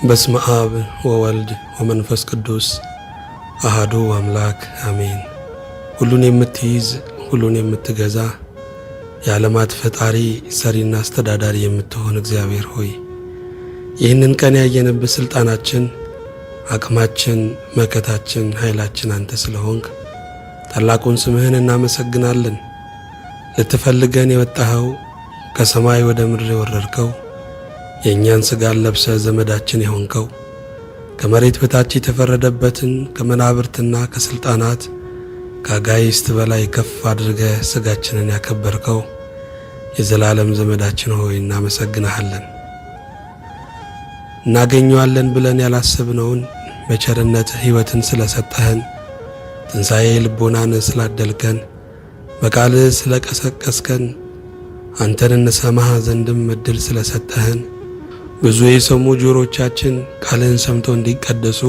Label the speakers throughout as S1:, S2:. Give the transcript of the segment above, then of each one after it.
S1: በስመ አብ ወወልድ ወመንፈስ ቅዱስ አሐዱ አምላክ አሜን። ሁሉን የምትይዝ ሁሉን የምትገዛ የዓለማት ፈጣሪ ሰሪና አስተዳዳሪ የምትሆን እግዚአብሔር ሆይ ይህንን ቀን ያየንበት ስልጣናችን፣ አቅማችን፣ መከታችን፣ ኃይላችን አንተ ስለሆንክ ታላቁን ስምህን እናመሰግናለን። ልትፈልገን የወጣኸው ከሰማይ ወደ ምድር የወረድከው የእኛን ሥጋ ለብሰ ዘመዳችን የሆንከው ከመሬት በታች የተፈረደበትን ከመናብርትና ከስልጣናት ከአጋይስት በላይ ከፍ አድርገ ሥጋችንን ያከበርከው የዘላለም ዘመዳችን ሆይ እናመሰግናለን። እናገኘዋለን ብለን ያላሰብነውን በቸርነት ሕይወትን ስለሰጠህን፣ ትንሣኤ ልቦናን ስላደልከን፣ በቃልህ ስለቀሰቀስከን፣ አንተን እንሰማህ ዘንድም ዕድል ስለሰጠህን፣ ብዙ የሰሙ ጆሮቻችን ቃልህን ሰምተው እንዲቀደሱ፣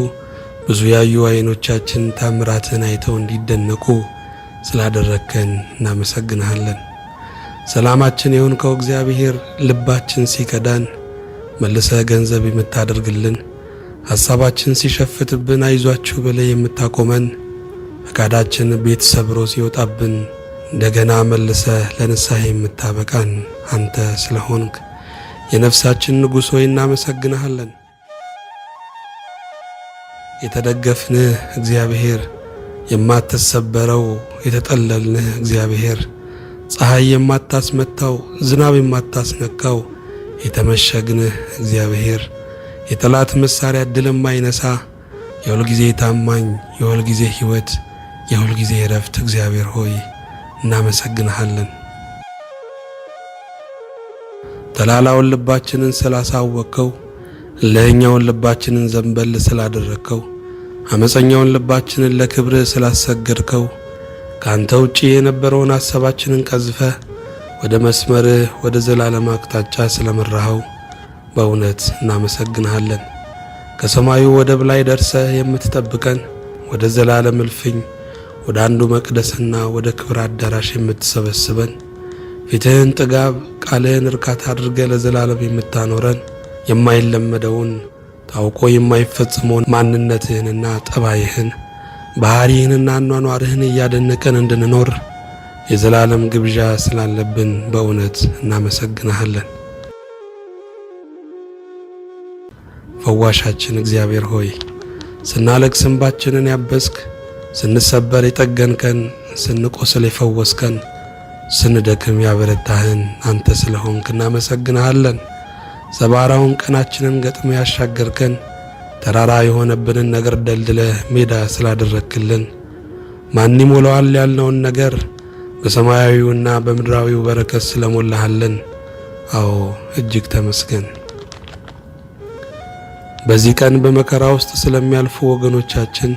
S1: ብዙ ያዩ ዓይኖቻችን ታምራትህን አይተው እንዲደነቁ ስላደረግከን እናመሰግንሃለን። ሰላማችን የሆንከው እግዚአብሔር ልባችን ሲከዳን መልሰህ ገንዘብ የምታደርግልን፣ ሐሳባችን ሲሸፍትብን አይዟችሁ ብለህ የምታቆመን፣ ፈቃዳችን ቤት ሰብሮ ሲወጣብን እንደገና መልሰህ ለንስሐ የምታበቃን አንተ ስለሆንክ የነፍሳችን ንጉሥ ሆይ እናመሰግንሃለን። የተደገፍንህ እግዚአብሔር፣ የማትሰበረው የተጠለልንህ እግዚአብሔር፣ ፀሐይ የማታስመታው ዝናብ የማታስነካው የተመሸግንህ እግዚአብሔር፣ የጠላት መሳሪያ ድል የማይነሳ የሁል ጊዜ ታማኝ የሁል ጊዜ ሕይወት የሁል ጊዜ ዕረፍት እግዚአብሔር ሆይ እናመሰግንሃለን። ተላላውን ልባችንን ስላሳወቅከው፣ እልኸኛውን ልባችንን ዘንበል ስላደረግከው፣ አመፀኛውን ልባችንን ለክብርህ ስላሰገድከው፣ ከአንተ ውጪ የነበረውን ሐሳባችንን ቀዝፈህ ወደ መስመርህ ወደ ዘላለም አቅጣጫ ስለመራኸው በእውነት እናመሰግንሃለን። ከሰማዩ ወደብ ላይ ደርሰህ የምትጠብቀን፣ ወደ ዘላለም እልፍኝ ወደ አንዱ መቅደስና ወደ ክብር አዳራሽ የምትሰበስበን፣ ፊትህን ጥጋብ ቃልህን እርካታ አድርገህ ለዘላለም የምታኖረን፣ የማይለመደውን ታውቆ የማይፈጽመውን ማንነትህንና ጠባይህን ባህሪህንና አኗኗርህን እያደነቀን እንድንኖር የዘላለም ግብዣ ስላለብን በእውነት እናመሰግንሃለን። ፈዋሻችን እግዚአብሔር ሆይ ስናለቅስ እንባችንን ያበስክ፣ ስንሰበር የጠገንከን፣ ስንቆስል የፈወስከን፣ ስንደክም ያበረታህን አንተ ስለሆንክ እናመሰግንሃለን። ሰባራውን ቀናችንን ገጥሞ ያሻገርከን፣ ተራራ የሆነብንን ነገር ደልድለህ ሜዳ ስላደረክልን፣ ማን ይሞላዋል ያልነውን ነገር በሰማያዊውና በምድራዊው በረከት ስለሞላሃልን፣ አዎ እጅግ ተመስገን። በዚህ ቀን በመከራ ውስጥ ስለሚያልፉ ወገኖቻችን፣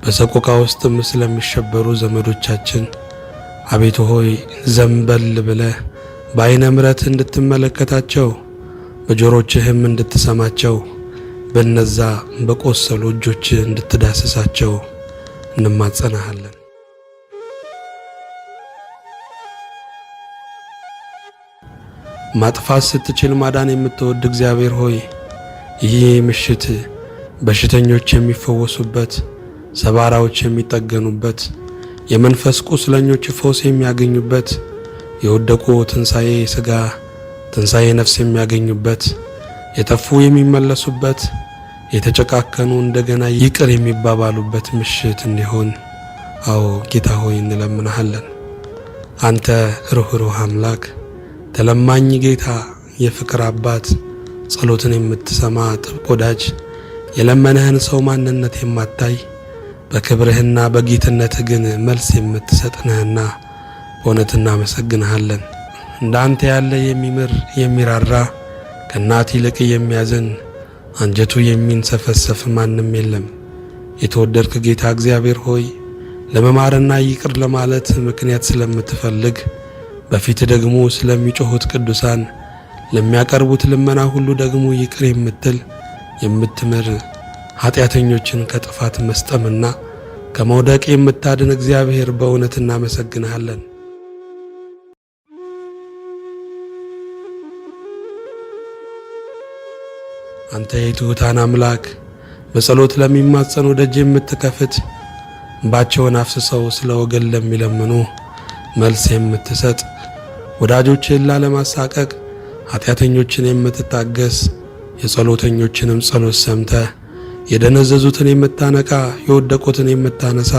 S1: በሰቆቃ ውስጥም ስለሚሸበሩ ዘመዶቻችን አቤቱ ሆይ ዘንበል ብለህ በዓይነ ምሕረት እንድትመለከታቸው፣ በጆሮችህም እንድትሰማቸው፣ በነዛ በቆሰሉ እጆች እንድትዳስሳቸው እንማጸናሃለን። ማጥፋት ስትችል ማዳን የምትወድ እግዚአብሔር ሆይ ይህ ምሽት በሽተኞች የሚፈወሱበት፣ ሰባራዎች የሚጠገኑበት፣ የመንፈስ ቁስለኞች ፈውስ የሚያገኙበት፣ የወደቁ ትንሣኤ ሥጋ ትንሣኤ ነፍስ የሚያገኙበት፣ የጠፉ የሚመለሱበት፣ የተጨቃከኑ እንደገና ይቅር የሚባባሉበት ምሽት እንዲሆን አዎ ጌታ ሆይ እንለምንሃለን። አንተ ሩኅሩህ አምላክ፣ ተለማኝ ጌታ፣ የፍቅር አባት፣ ጸሎትን የምትሰማ ጥብቅ ወዳጅ፣ የለመነህን ሰው ማንነት የማታይ በክብርህና በጌትነትህ ግን መልስ የምትሰጥነህና በእውነት እናመሰግንሃለን። እንዳንተ ያለ የሚምር የሚራራ ከእናት ይልቅ የሚያዝን አንጀቱ የሚንሰፈሰፍ ማንም የለም። የተወደድክ ጌታ እግዚአብሔር ሆይ ለመማርና ይቅር ለማለት ምክንያት ስለምትፈልግ፣ በፊት ደግሞ ስለሚጮኹት ቅዱሳን ለሚያቀርቡት ልመና ሁሉ ደግሞ ይቅር የምትል የምትምር፣ ኃጢአተኞችን ከጥፋት መስጠምና ከመውደቅ የምታድን እግዚአብሔር በእውነት እናመሰግንሃለን። አንተ የትሑታን አምላክ በጸሎት ለሚማጸኑ ደጅ የምትከፍት እንባቸውን አፍስሰው ስለ ወገን ለሚለምኑ መልስ የምትሰጥ ወዳጆችን ላለማሳቀቅ ኃጢአተኞችን የምትታገስ የጸሎተኞችንም ጸሎት ሰምተህ የደነዘዙትን የምታነቃ የወደቁትን የምታነሳ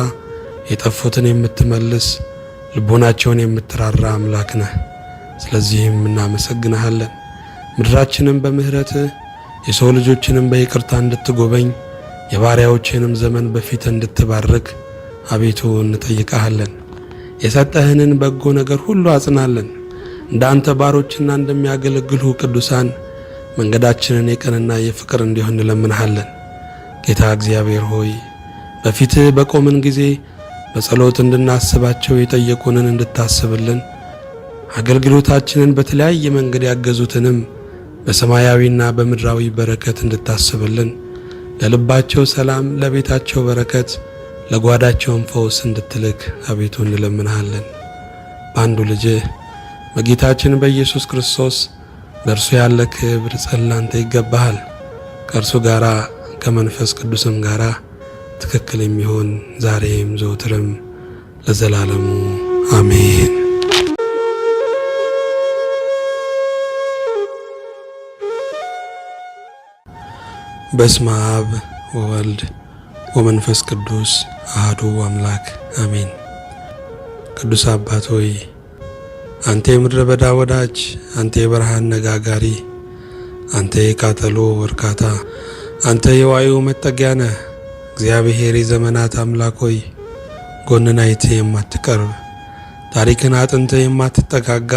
S1: የጠፉትን የምትመልስ ልቦናቸውን የምትራራ አምላክ ነህ። ስለዚህም እናመሰግንሃለን። ምድራችንን በምህረትህ የሰው ልጆችንም በይቅርታ እንድትጎበኝ የባሪያዎችንም ዘመን በፊት እንድትባርክ አቤቱ እንጠይቃለን። የሰጠህንን በጎ ነገር ሁሉ አጽናለን። እንዳንተ ባሮችና እንደሚያገለግሉ ቅዱሳን መንገዳችንን የቀንና የፍቅር እንዲሆን እንለምንሃለን። ጌታ እግዚአብሔር ሆይ በፊትህ በቆምን ጊዜ በጸሎት እንድናስባቸው የጠየቁንን እንድታስብልን አገልግሎታችንን በተለያየ መንገድ ያገዙትንም በሰማያዊና በምድራዊ በረከት እንድታስብልን ለልባቸው ሰላም፣ ለቤታቸው በረከት፣ ለጓዳቸውም ፈውስ እንድትልክ አቤቱ እንለምንሃለን። በአንዱ ልጅህ በጌታችን በኢየሱስ ክርስቶስ በእርሱ ያለ ክብር ጸላንተ ይገባሃል። ከእርሱ ጋራ ከመንፈስ ቅዱስም ጋራ ትክክል የሚሆን ዛሬም ዘውትርም ለዘላለሙ አሜን። በስመ አብ ወወልድ ወመንፈስ ቅዱስ አሐዱ አምላክ አሜን። ቅዱስ አባት ሆይ አንተ የምድረ በዳ ወዳጅ፣ አንተ የበረሃን ነጋጋሪ፣ አንተ የቃጠሎ እርካታ፣ አንተ የዋዩ መጠጊያ ነህ። እግዚአብሔር የዘመናት አምላክ ሆይ ጎንን አይተህ የማትቀርብ ታሪክን አጥንተህ የማትጠጋጋ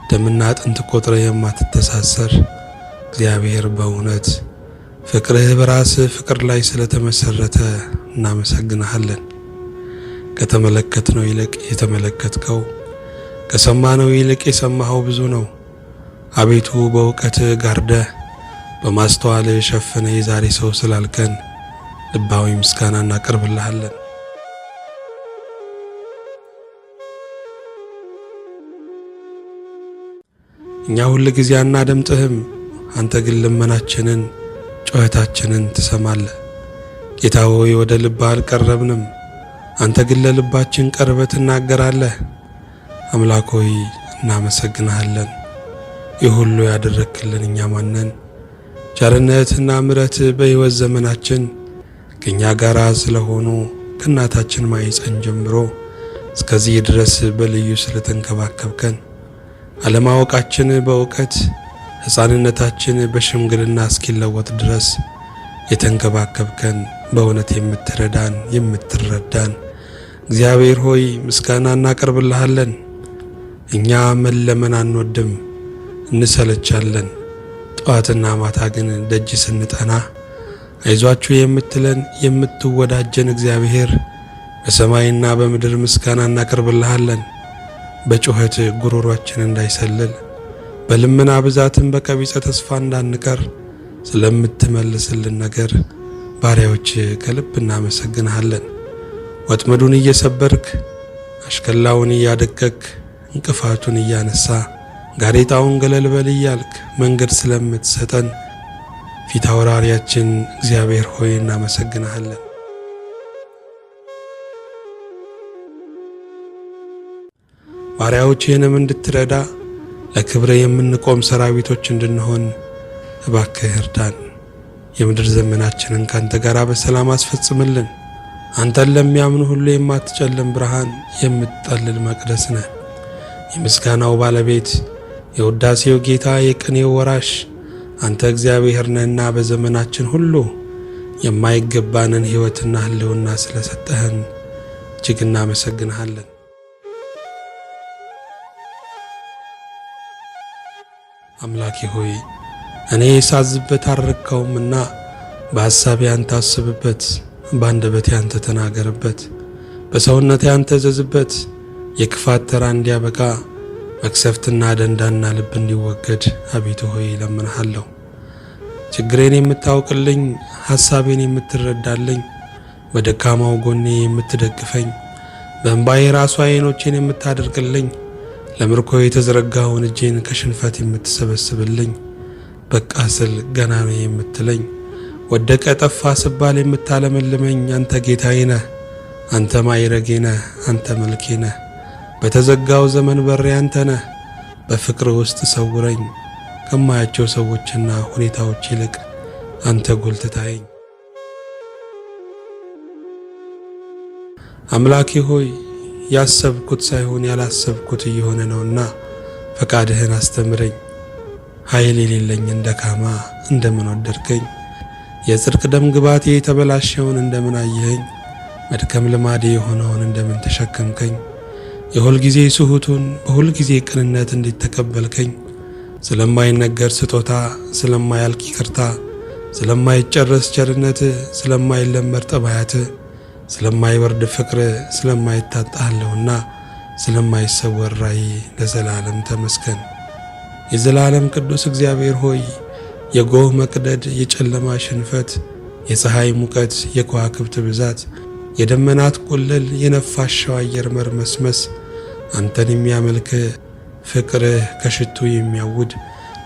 S1: ደምና አጥንት ቆጥረህ የማትተሳሰር እግዚአብሔር በእውነት ፍቅርህ በራስህ ፍቅር ላይ ስለተመሰረተ እናመሰግንሃለን። ከተመለከትነው ይልቅ የተመለከትከው ከሰማነው ይልቅ የሰማኸው ብዙ ነው። አቤቱ በእውቀትህ ጋርደህ በማስተዋልህ ሸፍነህ የዛሬ ሰው ስላልከን ልባዊ ምስጋና እናቀርብልሃለን። እኛ ሁል ጊዜ አናደምጥህም፣ አንተ ግን ልመናችንን ጩኸታችንን ትሰማለህ። ጌታ ሆይ ወደ ልብህ አልቀረብንም፣ አንተ ግን ለልባችን ቀርበህ ትናገራለህ። አምላክ ሆይ እናመሰግንሃለን። ይህ ሁሉ ያደረግክልን እኛ ማነን? ቸርነትና ምሕረትህ በሕይወት ዘመናችን ከእኛ ጋር ስለሆኑ ከእናታችን ማኅፀን ጀምሮ እስከዚህ ድረስ በልዩ ስለተንከባከብከን አለማወቃችን በእውቀት ሕፃንነታችን በሽምግልና እስኪለወጥ ድረስ የተንከባከብከን በእውነት የምትረዳን የምትረዳን እግዚአብሔር ሆይ ምስጋና እናቀርብልሃለን። እኛ መለመን አንወድም፣ እንሰለቻለን። ጠዋትና ማታ ግን ደጅ ስንጠና አይዟችሁ የምትለን የምትወዳጀን እግዚአብሔር በሰማይና በምድር ምስጋና እናቀርብልሃለን። በጩኸት ጉሮሯችን እንዳይሰልል በልመና ብዛትን በቀቢጸ ተስፋ እንዳንቀር ስለምትመልስልን ነገር ባሪያዎች ከልብ እናመሰግንሃለን። ወጥመዱን እየሰበርክ አሽከላውን እያደቀክ እንቅፋቱን እያነሳ ጋሬጣውን ገለል በል እያልክ መንገድ ስለምትሰጠን ፊት አውራሪያችን እግዚአብሔር ሆይ እናመሰግንሃለን። ባሪያዎችህንም እንድትረዳ ለክብረ የምንቆም ሰራዊቶች እንድንሆን እባክህ እርዳን። የምድር ዘመናችንን ካንተ ጋር በሰላም አስፈጽምልን። አንተን ለሚያምኑ ሁሉ የማትጨልም ብርሃን የምትጠልል መቅደስ ነህ። የምስጋናው ባለቤት የውዳሴው ጌታ የቅኔው ወራሽ አንተ እግዚአብሔር ነህና በዘመናችን ሁሉ የማይገባንን ሕይወትና ህልውና ስለሰጠህን እጅግ እናመሰግንሃለን። አምላኬ ሆይ እኔ ሳዝበት አልረካውምና በሐሳቤ አንተ አስብበት፣ በአንደበቴ አንተ ተናገርበት፣ በሰውነቴ አንተ እዘዝበት። የክፋት ተራ እንዲያበቃ መክሰፍትና ደንዳና ልብ እንዲወገድ አቤቱ ሆይ እለምንሃለሁ። ችግሬን የምታውቅልኝ፣ ሐሳቤን የምትረዳልኝ፣ በደካማው ጎኔ የምትደግፈኝ፣ በእንባዬ ራሱ ዓይኖቼን የምታደርግልኝ፣ ለምርኮ የተዘረጋውን እጄን ከሽንፈት የምትሰበስብልኝ፣ በቃ ስል ገና ነው የምትለኝ፣ ወደቀ ጠፋ ስባል የምታለመልመኝ አንተ ጌታዬ ነህ፣ አንተ ማዕረጌ ነህ፣ አንተ መልኬ ነህ። በተዘጋው ዘመን በሬ አንተ ነህ። በፍቅር ውስጥ ሰውረኝ፣ ከማያቸው ሰዎችና ሁኔታዎች ይልቅ አንተ ጎልተህ ታየኝ። አምላኬ ሆይ ያሰብኩት ሳይሆን ያላሰብኩት እየሆነ ነውና ፈቃድህን አስተምረኝ። ኃይል የሌለኝን ደካማ እንደምን ወደድከኝ? የጽድቅ ደም ግባቴ የተበላሸውን እንደምን አየኸኝ? መድከም ልማዴ የሆነውን እንደምን ተሸከምከኝ? የሁል ጊዜ ስሁቱን በሁል ጊዜ ቅንነት እንዴት ተቀበልከኝ? ስለማይነገር ስጦታ፣ ስለማያልቅ ይቅርታ፣ ስለማይጨረስ ቸርነት፣ ስለማይለመድ ጠባያት፣ ስለማይወርድ ፍቅር፣ ስለማይታጣለውና ስለማይሰወር ራእይ ለዘላለም ተመስገን። የዘላለም ቅዱስ እግዚአብሔር ሆይ የጎህ መቅደድ፣ የጨለማ ሽንፈት፣ የፀሐይ ሙቀት፣ የከዋክብት ብዛት፣ የደመናት ቁልል፣ የነፋሻው አየር መርመስመስ፣ አንተን የሚያመልክ ፍቅርህ ከሽቱ የሚያውድ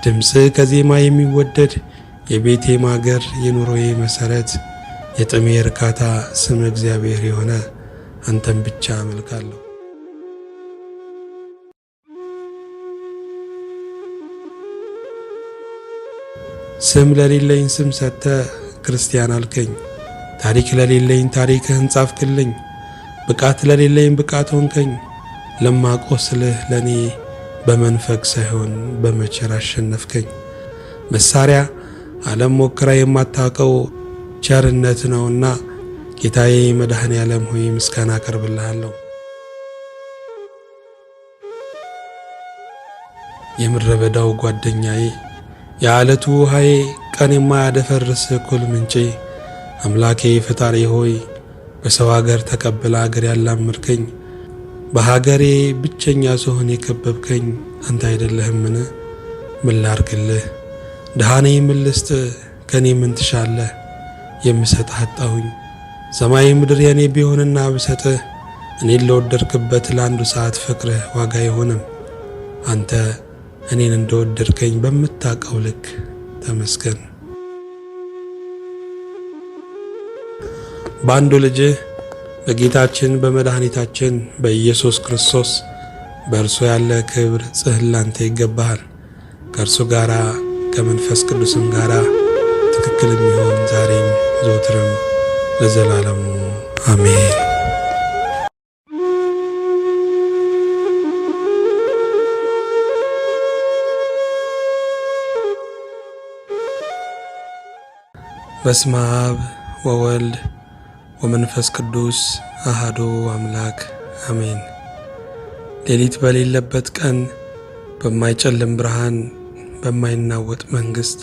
S1: ድምፅህ ከዜማ የሚወደድ የቤቴ ማገር፣ የኑሮዬ መሰረት፣ የጥሜ እርካታ ስም እግዚአብሔር የሆነ አንተን ብቻ አመልካለሁ። ስም ለሌለኝ ስም ሰጥተ ክርስቲያን አልከኝ። ታሪክ ለሌለኝ ታሪክህን ጻፍክልኝ። ብቃት ለሌለኝ ብቃት ሆንከኝ። ለማቆስልህ ለኔ በመንፈግ ሳይሆን በመቸር አሸነፍከኝ። መሳሪያ ዓለም ሞክራ የማታውቀው ቸርነት ነውና ጌታዬ መድኃኔ ዓለም ሆይ ምስጋና አቀርብልሃለሁ። የምድረ በዳው ጓደኛዬ፣ የዓለቱ ውሃዬ፣ ቀን የማያደፈርስ ኩል ምንጬ፣ አምላኬ ፈጣሪ ሆይ በሰው አገር ተቀብላ አገር ያላመድከኝ፣ በሀገሬ ብቸኛ ስሆን የከበብከኝ አንተ አይደለህምን? ምን ላርግልህ? ድሃ ነኝ ምን ልስጥ? ከኔ ምን ትሻለህ? የምሰጥህ አጣሁኝ። ሰማይ ምድር የኔ ቢሆንና ብሰጥህ እኔን ለወደድክበት ለአንዱ ሰዓት ፍቅርህ ዋጋ አይሆንም። አንተ እኔን እንደወደድከኝ በምታውቀው ልክ ተመስገን። በአንዱ ልጅህ በጌታችን በመድኃኒታችን በኢየሱስ ክርስቶስ በእርሱ ያለ ክብር ጽሕላንተ ይገባሃል። ከእርሱ ጋራ ከመንፈስ ቅዱስም ጋራ ትክክል የሚሆን ዛሬም ዘወትርም ለዘላለሙ አሜን። በስመ አብ ወወልድ ወመንፈስ ቅዱስ አሐዱ አምላክ አሜን። ሌሊት በሌለበት ቀን በማይጨልም ብርሃን በማይናወጥ መንግሥት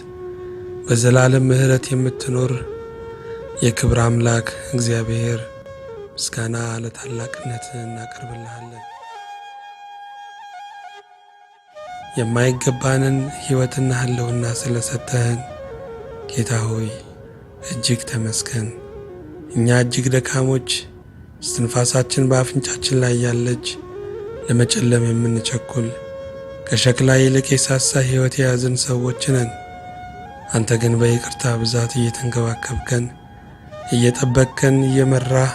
S1: በዘላለም ምሕረት የምትኖር የክብር አምላክ እግዚአብሔር ምስጋና ለታላቅነት እናቀርብልሃለን። የማይገባንን ሕይወትና ህልውና ስለሰጠህን ጌታ ሆይ እጅግ ተመስገን። እኛ እጅግ ደካሞች፣ እስትንፋሳችን በአፍንጫችን ላይ ያለች፣ ለመጨለም የምንቸኩል፣ ከሸክላ ይልቅ የሳሳ ሕይወት የያዝን ሰዎች ነን። አንተ ግን በይቅርታ ብዛት እየተንከባከብከን፣ እየጠበቅከን፣ እየመራህ፣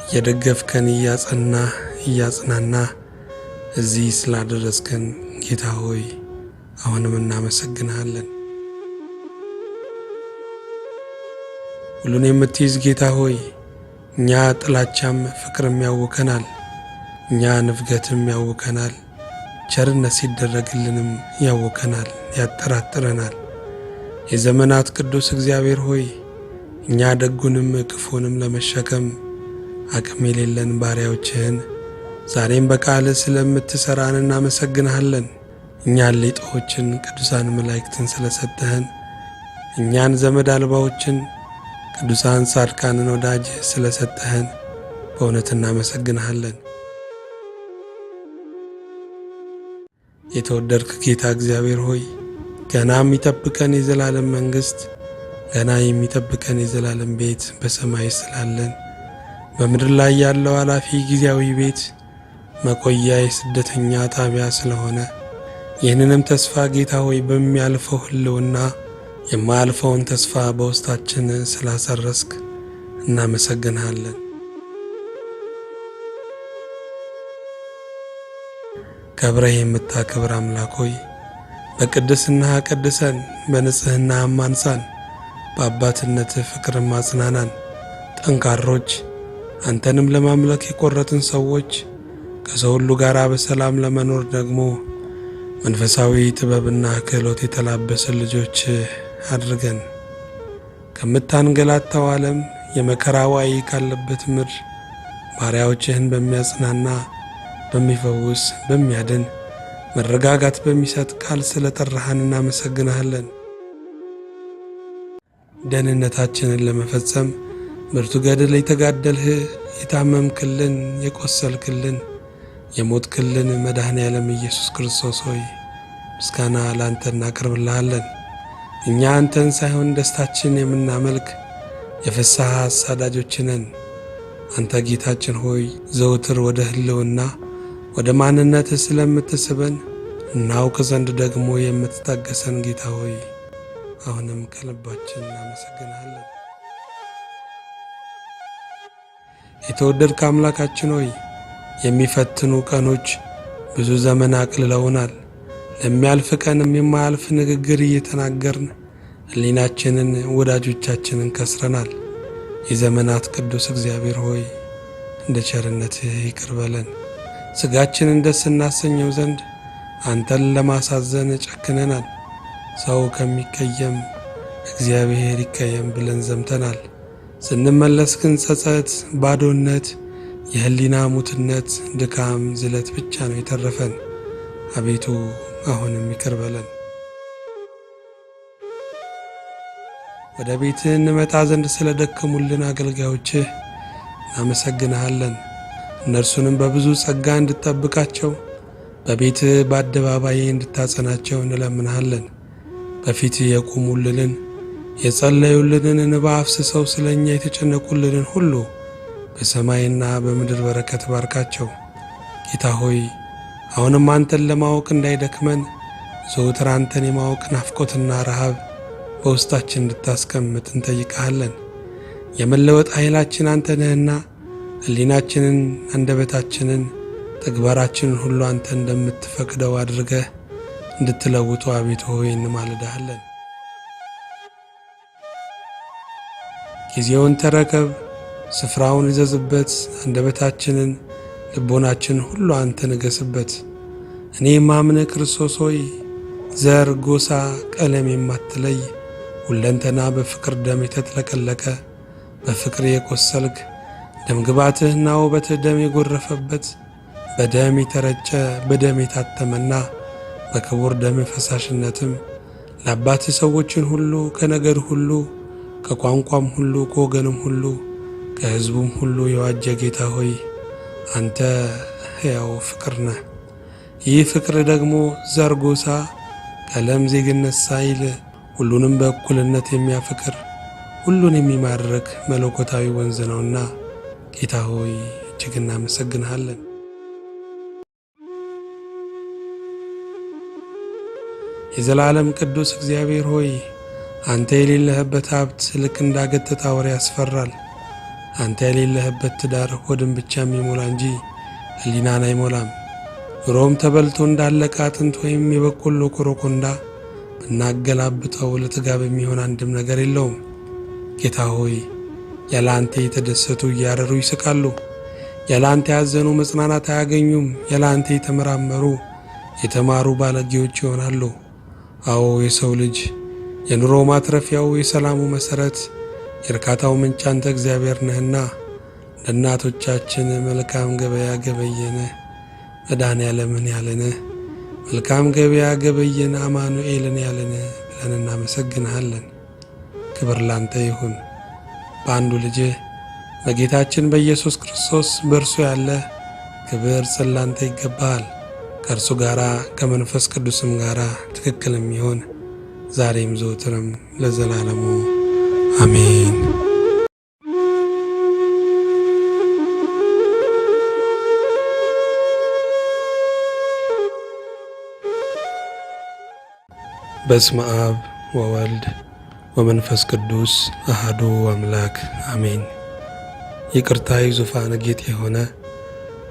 S1: እየደገፍከን፣ እያጸናህ፣ እያጽናናህ እዚህ ስላደረስከን ጌታ ሆይ አሁንም እናመሰግንሃለን። ሁሉን የምትይዝ ጌታ ሆይ እኛ ጥላቻም ፍቅርም ያውከናል፣ እኛ ንፍገትም ያውከናል፣ ቸርነት ሲደረግልንም ያውከናል፣ ያጠራጥረናል። የዘመናት ቅዱስ እግዚአብሔር ሆይ እኛ ደጉንም ክፉንም ለመሸከም አቅም የሌለን ባሪያዎችህን ዛሬም በቃል ስለምትሰራን እናመሰግንሃለን። እኛን ሌጦችን ቅዱሳን መላእክትን ስለሰጠህን፣ እኛን ዘመድ አልባዎችን ቅዱሳን ጻድቃንን ወዳጅ ስለሰጠህን በእውነት እናመሰግንሃለን። የተወደድክ ጌታ እግዚአብሔር ሆይ ገና የሚጠብቀን የዘላለም መንግሥት፣ ገና የሚጠብቀን የዘላለም ቤት በሰማይ ስላለን በምድር ላይ ያለው ኃላፊ ጊዜያዊ ቤት መቆያ የስደተኛ ጣቢያ ስለሆነ ይህንንም ተስፋ ጌታ ሆይ በሚያልፈው ሕልውና የማያልፈውን ተስፋ በውስጣችን ስላሰረስክ እናመሰግንሃለን። ከብረህ የምታከብር አምላክ ሆይ በቅድስና ቀድሰን፣ በንጽህና አንጻን፣ በአባትነት ፍቅር ማጽናናን። ጠንካሮች አንተንም ለማምለክ የቆረጥን ሰዎች ከሰው ሁሉ ጋር በሰላም ለመኖር ደግሞ መንፈሳዊ ጥበብና ክህሎት የተላበሰን ልጆች አድርገን ከምታንገላታው ዓለም የመከራ ዋይ ካለበት ምድር ባሪያዎችህን በሚያጽናና በሚፈውስ በሚያድን መረጋጋት በሚሰጥ ቃል ስለጠራህን እናመሰግንሃለን። ደህንነታችንን ለመፈጸም ብርቱ ገድል የተጋደልህ የታመምክልን የቆሰልክልን የሞትክልን መድኃኔ ዓለም ኢየሱስ ክርስቶስ ሆይ ምስጋና ለአንተ እናቀርብልሃለን። እኛ አንተን ሳይሆን ደስታችን የምናመልክ የፍስሐ አሳዳጆች ነን። አንተ ጌታችን ሆይ ዘውትር ወደ ሕልውና ወደ ማንነትህ ስለምትስበን እናውቅ ዘንድ ደግሞ የምትታገሰን ጌታ ሆይ አሁንም ከልባችን እናመሰግናለን። የተወደድክ አምላካችን ሆይ የሚፈትኑ ቀኖች ብዙ ዘመን አቅልለውናል። ለሚያልፍ ቀንም የማያልፍ ንግግር እየተናገርን ሕሊናችንን ወዳጆቻችንን ከስረናል። የዘመናት ቅዱስ እግዚአብሔር ሆይ እንደ ቸርነትህ ይቅር በለን። ሥጋችንን ደስ እናሰኘው ዘንድ አንተን ለማሳዘን ጨክነናል። ሰው ከሚቀየም እግዚአብሔር ይቀየም ብለን ዘምተናል። ስንመለስ ግን ጸጸት፣ ባዶነት፣ የሕሊና ሙትነት፣ ድካም፣ ዝለት ብቻ ነው የተረፈን። አቤቱ አሁንም ይቅር በለን። ወደ ቤትህ እንመጣ ዘንድ ስለ ደከሙልን አገልጋዮችህ እናመሰግንሃለን። እነርሱንም በብዙ ጸጋ እንድትጠብቃቸው በቤትህ በአደባባይ እንድታጸናቸው እንለምንሃለን። በፊትህ የቆሙልንን የጸለዩልንን እንባ አፍስሰው ስለ እኛ የተጨነቁልንን ሁሉ በሰማይና በምድር በረከት ባርካቸው። ጌታ ሆይ አሁንም አንተን ለማወቅ እንዳይደክመን ዘወትር አንተን የማወቅ ናፍቆትና ረሃብ በውስጣችን እንድታስቀምጥ እንጠይቅሃለን። የመለወጥ ኃይላችን አንተ ነህና ሕሊናችንን፣ አንደበታችንን፣ ተግባራችንን ሁሉ አንተ እንደምትፈቅደው አድርገህ እንድትለውጡ አቤቱ ሆይ እንማልድሃለን። ጊዜውን ተረከብ፣ ስፍራውን እዘዝበት። አንደበታችንን፣ ልቦናችን ሁሉ አንተ ንገስበት። እኔ ማምንህ ክርስቶስ ሆይ ዘር፣ ጎሳ፣ ቀለም የማትለይ ሁለንተና በፍቅር ደም የተጥለቀለቀ በፍቅር የቆሰልክ ደምግባትህና ውበትህ ደም የጎረፈበት በደም የተረጨ በደም የታተመና በክቡር ደም ፈሳሽነትም ለአባትህ ሰዎችን ሁሉ ከነገድ ሁሉ ከቋንቋም ሁሉ ከወገንም ሁሉ ከሕዝቡም ሁሉ የዋጀ ጌታ ሆይ አንተ ሕያው ፍቅር ነህ። ይህ ፍቅር ደግሞ ዘር፣ ጎሳ፣ ቀለም፣ ዜግነት ሳይል ሁሉንም በእኩልነት የሚያፈቅር ሁሉን የሚማርክ መለኮታዊ ወንዝ ነውና ጌታ ሆይ እጅግ እናመሰግንሃለን። የዘላለም ቅዱስ እግዚአብሔር ሆይ አንተ የሌለህበት ሀብት ልክ እንዳገተታ ወሬ ያስፈራል። አንተ የሌለህበት ትዳር ሆድን ብቻ የሚሞላ እንጂ ሕሊናን አይሞላም። ኑሮም ተበልቶ እንዳለቀ አጥንት ወይም የበቆሎ ኮረኮንዳ ብናገላብጠው ለጥጋብ የሚሆን አንድም ነገር የለውም። ጌታ ሆይ ያለ አንተ የተደሰቱ እያረሩ ይስቃሉ። ያለ አንተ ያዘኑ መጽናናት አያገኙም። ያለ አንተ የተመራመሩ የተማሩ ባለጌዎች ይሆናሉ። አዎ የሰው ልጅ የኑሮ ማትረፊያው የሰላሙ መሠረት የእርካታው ምንጭ አንተ እግዚአብሔር ነህና ለእናቶቻችን መልካም ገበያ ገበየን መድኃኔዓለምን ያለን መልካም ገበያ ገበየን አማኑኤልን ያለን ብለን እናመሰግንሃለን። ክብር ላንተ ይሁን። በአንዱ ልጅህ በጌታችን በኢየሱስ ክርስቶስ በእርሱ ያለ ክብር ላንተ ይገባሃል። ከእርሱ ጋራ ከመንፈስ ቅዱስም ጋራ ትክክል የሚሆን ዛሬም ዘወትርም ለዘላለሙ አሜን። በስመ አብ ወወልድ ወመንፈስ ቅዱስ አሐዱ አምላክ አሜን። ይቅርታዊ ዙፋን ጌጥ የሆነ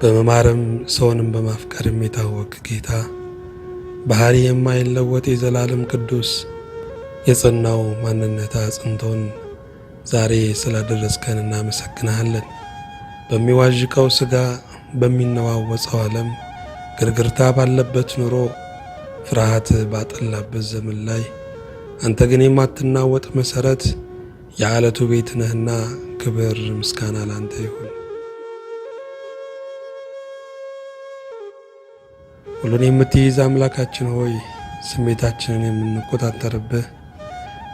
S1: በመማረም ሰውንም በማፍቀርም የታወቅ ጌታ ባህሪ የማይለወጥ የዘላለም ቅዱስ የጸናው ማንነት አጽንቶን ዛሬ ስላደረስከን እናመሰግንሃለን። በሚዋዥቀው ሥጋ በሚነዋወጸው ዓለም ግርግርታ ባለበት ኑሮ ፍርሃት ባጠላበት ዘመን ላይ አንተ ግን የማትናወጥ መሠረት የዓለቱ ቤት ነህና ክብር ምስጋና ላንተ ይሁን። ሁሉን የምትይዝ አምላካችን ሆይ ስሜታችንን የምንቆጣጠርብህ፣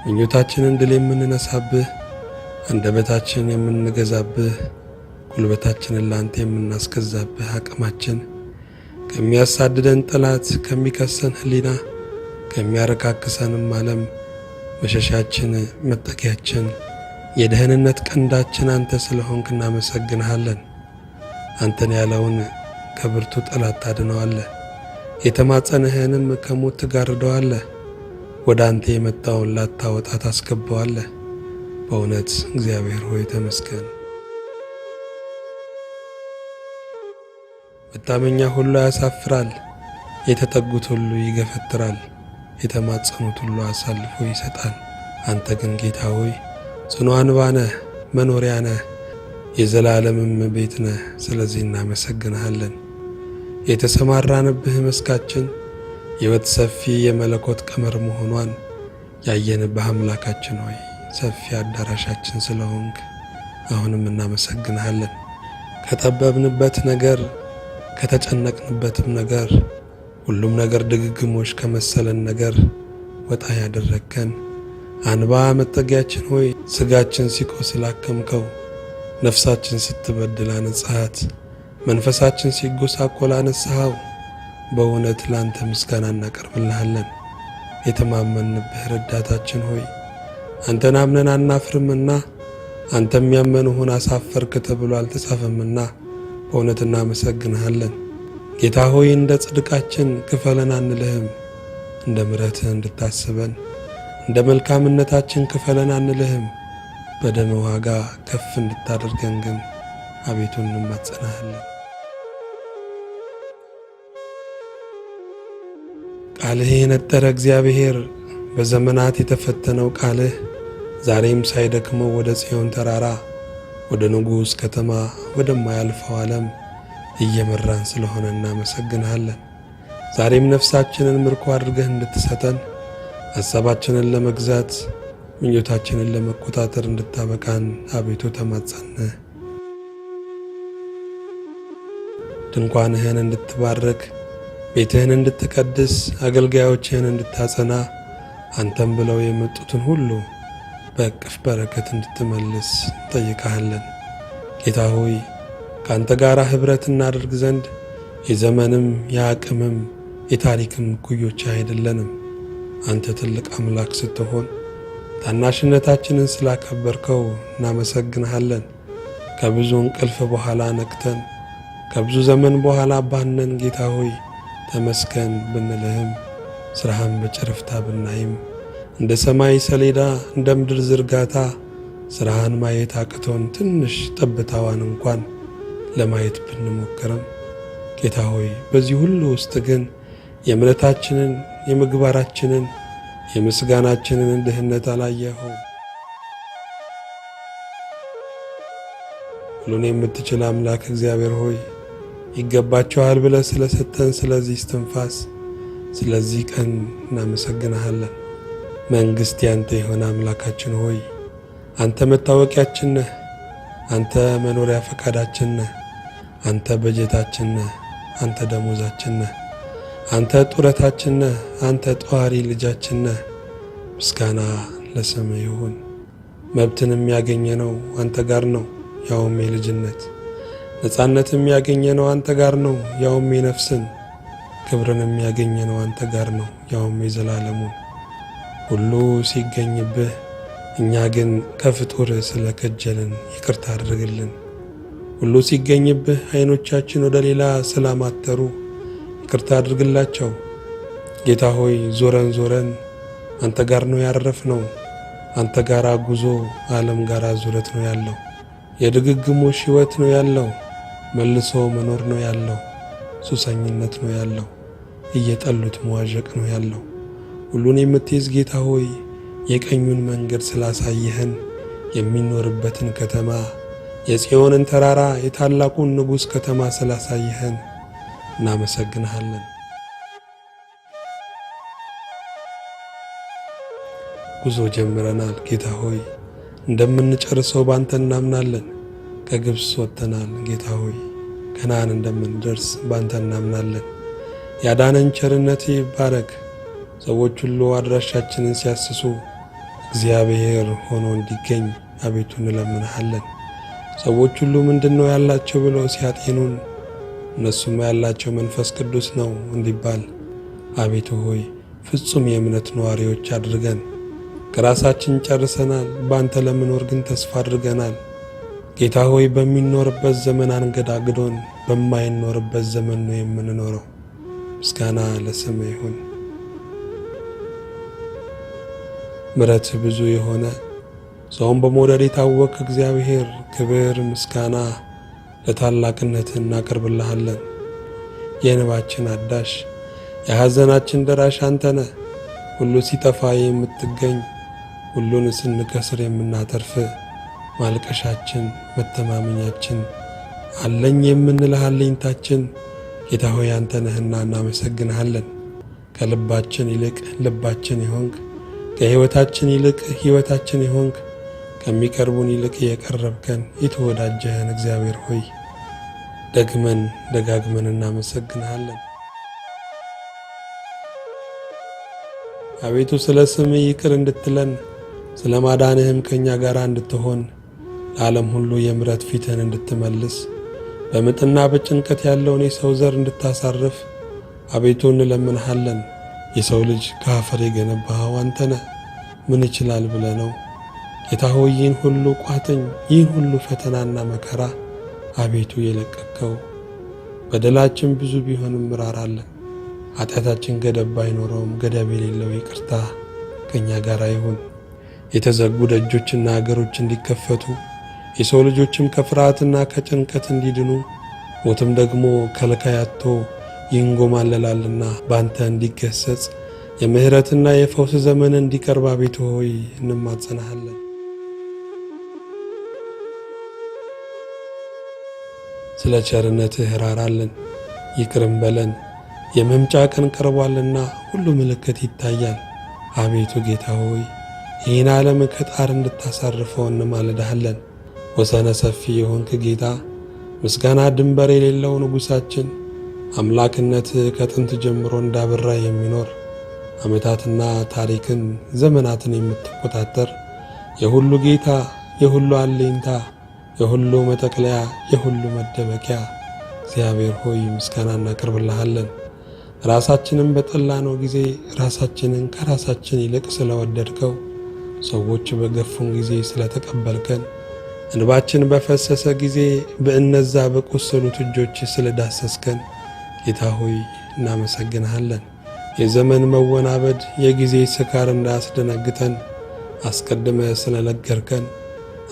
S1: ምኞታችንን ድል የምንነሳብህ፣ አንደበታችንን የምንገዛብህ፣ ጉልበታችንን ላንተ የምናስገዛብህ፣ አቅማችን ከሚያሳድደን ጠላት፣ ከሚከሰን ሕሊና፣ ከሚያረካክሰንም ዓለም መሸሻችን፣ መጠጊያችን፣ የደህንነት ቀንዳችን አንተ ስለሆንክ እናመሰግንሃለን። አንተን ያለውን ከብርቱ ጠላት ታድነዋለህ፣ የተማጸንህንም ከሞት ትጋርደዋለህ። ወደ አንተ የመጣውን ላታወጣ ታስገባዋለህ። በእውነት እግዚአብሔር ሆይ ተመስገን። መታመኛ ሁሉ ያሳፍራል፣ የተጠጉት ሁሉ ይገፈትራል፣ የተማጸኑት ሁሉ አሳልፎ ይሰጣል። አንተ ግን ጌታ ሆይ ጽኑ አንባ ነህ፣ መኖሪያ ነህ፣ የዘላለምም ቤት ነህ። ስለዚህ እናመሰግንሃለን። የተሰማራንብህ መስካችን ሕይወት ሰፊ የመለኮት ቀመር መሆኗን ያየንብህ አምላካችን ሆይ ሰፊ አዳራሻችን ስለሆንክ አሁንም እናመሰግንሃለን። ከጠበብንበት ነገር ከተጨነቅንበትም ነገር ሁሉም ነገር ድግግሞሽ ከመሰለን ነገር ወጣ ያደረግከን አንባ መጠጊያችን ሆይ ሥጋችን ሲቆስል አከምከው፣ ነፍሳችን ስትበድል አነጻሃት፣ መንፈሳችን ሲጎሳቆል አነሳኸው። በእውነት ላንተ ምስጋና እናቀርብልሃለን። የተማመንብህ ረዳታችን ሆይ አንተን አምነን አናፍርምና አንተም ያመኑህን አሳፈርክ ተብሎ አልተጻፈምና በእውነት እናመሰግንሃለን። ጌታ ሆይ እንደ ጽድቃችን ክፈለን አንልህም፣ እንደ ምሕረትህ እንድታስበን እንደ መልካምነታችን ክፈለን አንልህም። በደም ዋጋ ከፍ እንድታደርገን ግን አቤቱ እንማጸናሃለን። ቃልህ የነጠረ እግዚአብሔር በዘመናት የተፈተነው ቃልህ ዛሬም ሳይደክመው ወደ ጽዮን ተራራ ወደ ንጉሥ ከተማ ወደማያልፈው ዓለም እየመራን ስለሆነ እናመሰግንሃለን። ዛሬም ነፍሳችንን ምርኮ አድርገህ እንድትሰጠን ሐሳባችንን ለመግዛት ምኞታችንን ለመቆጣጠር እንድታበቃን አቤቱ ተማጸንህ። ድንኳንህን እንድትባርክ፣ ቤትህን እንድትቀድስ፣ አገልጋዮችህን እንድታጸና፣ አንተም ብለው የመጡትን ሁሉ በእቅፍ በረከት እንድትመልስ እንጠይቅሃለን። ጌታ ሆይ ከአንተ ጋር ኅብረት እናደርግ ዘንድ የዘመንም የአቅምም የታሪክም እኩዮች አይደለንም። አንተ ትልቅ አምላክ ስትሆን ታናሽነታችንን ስላከበርከው እናመሰግንሃለን። ከብዙ እንቅልፍ በኋላ ነቅተን ከብዙ ዘመን በኋላ ባነን ጌታ ሆይ ተመስገን ብንልህም ሥራህን በጭርፍታ ብናይም እንደ ሰማይ ሰሌዳ እንደ ምድር ዝርጋታ ሥራህን ማየት አቅቶን ትንሽ ጠብታዋን እንኳን ለማየት ብንሞክርም ጌታ ሆይ በዚህ ሁሉ ውስጥ ግን የእምነታችንን፣ የምግባራችንን፣ የምስጋናችንን ድህነት አላየኸው። ሁሉን የምትችል አምላክ እግዚአብሔር ሆይ ይገባቸዋል ብለህ ስለሰጠን ስለዚህ እስትንፋስ ስለዚህ ቀን እናመሰግንሃለን። መንግሥት ያንተ የሆነ አምላካችን ሆይ አንተ መታወቂያችን ነህ፣ አንተ መኖሪያ ፈቃዳችን ነህ፣ አንተ በጀታችን ነህ፣ አንተ ደሞዛችን ነህ፣ አንተ ጡረታችን ነህ፣ አንተ ጧሪ ልጃችን ነህ። ምስጋና ለስምህ ይሁን። መብትንም ያገኘነው አንተ ጋር ነው፣ ያውም የልጅነት ነፃነትም ያገኘነው አንተ ጋር ነው፣ ያውም የነፍስን ክብርንም ያገኘነው አንተ ጋር ነው፣ ያውም የዘላለሙን። ሁሉ ሲገኝብህ እኛ ግን ከፍጡር ስለከጀልን ይቅርታ አድርግልን። ሁሉ ሲገኝብህ ዓይኖቻችን ወደ ሌላ ስላማተሩ ይቅርታ አድርግላቸው። ጌታ ሆይ ዞረን አንተ ጋር ነው ያረፍነው። አንተ ጋር ጉዞ ዓለም ጋር ዙረት ነው ያለው። የድግግሞሽ ሕይወት ነው ያለው። መልሶ መኖር ነው ያለው። ሱሰኝነት ነው ያለው። እየጠሉት መዋዠቅ ነው ያለው። ሁሉን የምትይዝ ጌታ ሆይ የቀኙን መንገድ ስላሳየህን የሚኖርበትን ከተማ የጽዮንን ተራራ የታላቁን ንጉሥ ከተማ ስላሳየህን እናመሰግንሃለን። ጉዞ ጀምረናል ጌታ ሆይ እንደምንጨርሰው ባንተ እናምናለን። ከግብፅ ወጥተናል ጌታ ሆይ ከነዓን እንደምንደርስ ባንተ እናምናለን። ያዳነን ቸርነት ይባረክ። ሰዎች ሁሉ አድራሻችንን ሲያስሱ እግዚአብሔር ሆኖ እንዲገኝ አቤቱ እንለምንሃለን። ሰዎች ሁሉ ምንድነው ያላቸው ብለው ሲያጤኑን እነሱም ያላቸው መንፈስ ቅዱስ ነው እንዲባል አቤቱ ሆይ ፍጹም የእምነት ነዋሪዎች አድርገን። ከራሳችን ጨርሰናል፣ ባንተ ለመኖር ግን ተስፋ አድርገናል። ጌታ ሆይ በሚኖርበት ዘመን አንገዳግዶን፣ በማይኖርበት ዘመን ነው የምንኖረው። ምስጋና ለስምህ ይሁን። ምሕረት ብዙ የሆነ ሰውን በመውደድ የታወቅ እግዚአብሔር ክብር ምስጋና ለታላቅነትህ እናቀርብልሃለን። የእንባችን አዳሽ የሐዘናችን ደራሽ አንተ ነህ። ሁሉ ሲጠፋ የምትገኝ ሁሉን ስንከስር የምናተርፍ ማልቀሻችን መተማመኛችን አለኝ የምንልህ አለኝታችን ጌታ ሆይ አንተ ነህና እናመሰግንሃለን። ከልባችን ይልቅ ልባችን ይሆንክ፣ ከሕይወታችን ይልቅ ሕይወታችን ይሆንክ፣ ከሚቀርቡን ይልቅ የቀረብከን የተወዳጀህን እግዚአብሔር ሆይ ደግመን ደጋግመን እናመሰግንሃለን። አቤቱ ስለ ስምህ ይቅር እንድትለን ስለ ማዳንህም ከእኛ ጋር እንድትሆን ለዓለም ሁሉ የምሕረት ፊትህን እንድትመልስ በምጥና በጭንቀት ያለውን የሰው ዘር እንድታሳርፍ አቤቱ እንለምንሃለን። የሰው ልጅ ከአፈር የገነባኸው አንተ ነህ። ምን ይችላል ብለህ ነው? ጌታ ሆይ ይህን ሁሉ ቋጥኝ ይህን ሁሉ ፈተናና መከራ አቤቱ የለቀቅከው በደላችን ብዙ ቢሆንም ምራራለን። ኃጢአታችን ገደብ አይኖረውም። ገደብ የሌለው ይቅርታ ከእኛ ጋር ይሁን። የተዘጉ ደጆችና አገሮች እንዲከፈቱ የሰው ልጆችም ከፍርሃትና ከጭንቀት እንዲድኑ ሞትም ደግሞ ከልካይ አጥቶ ይንጎማለላልና ባንተ እንዲገሰጽ የምህረትና የፈውስ ዘመን እንዲቀርብ አቤቱ ሆይ እንማጸናሃለን። ስለ ቸርነትህ ራራልን፣ ይቅርም በለን። የመምጫ ቀን ቀርቧልና ሁሉ ምልክት ይታያል። አቤቱ ጌታ ሆይ ይህን ዓለም ከጣር እንድታሳርፈው እንማልድሃለን። ወሰነ ሰፊ የሆንክ ጌታ ምስጋና ድንበር የሌለው ንጉሣችን አምላክነትህ ከጥንት ጀምሮ እንዳበራ የሚኖር ዓመታትና ታሪክን ዘመናትን የምትቆጣጠር የሁሉ ጌታ የሁሉ አለኝታ የሁሉ መጠቅለያ የሁሉ መደበቂያ እግዚአብሔር ሆይ ምስጋና እናቀርብልሃለን። ራሳችንን በጠላነው ጊዜ ራሳችንን ከራሳችን ይልቅ ስለወደድከው፣ ሰዎች በገፉን ጊዜ ስለተቀበልከን፣ እንባችን በፈሰሰ ጊዜ በእነዛ በቆሰሉት እጆች ስለዳሰስከን ጌታ ሆይ እናመሰግንሃለን። የዘመን መወናበድ የጊዜ ስካር እንዳያስደነግጠን አስቀድመህ ስለነገርከን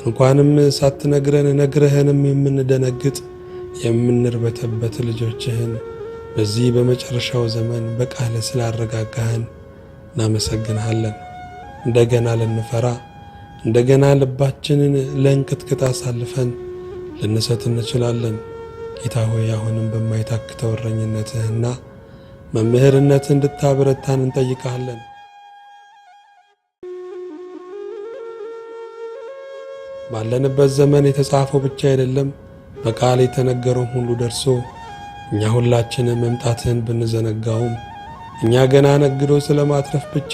S1: እንኳንም ሳትነግረን ነግረህንም የምንደነግጥ የምንርበተበት ልጆችህን በዚህ በመጨረሻው ዘመን በቃል ስላረጋጋህን እናመሰግንሃለን። እንደገና ልንፈራ እንደገና ልባችንን ለእንቅጥቅጥ አሳልፈን ልንሰጥ እንችላለን። ጌታ ሆይ አሁንም በማይታክተው እረኝነትህና መምህርነትህ እንድታበረታን እንጠይቃለን። ባለንበት ዘመን የተጻፈው ብቻ አይደለም፣ በቃል የተነገረውም ሁሉ ደርሶ እኛ ሁላችንም መምጣትህን ብንዘነጋውም እኛ ገና ነግዶ ስለ ማትረፍ ብቻ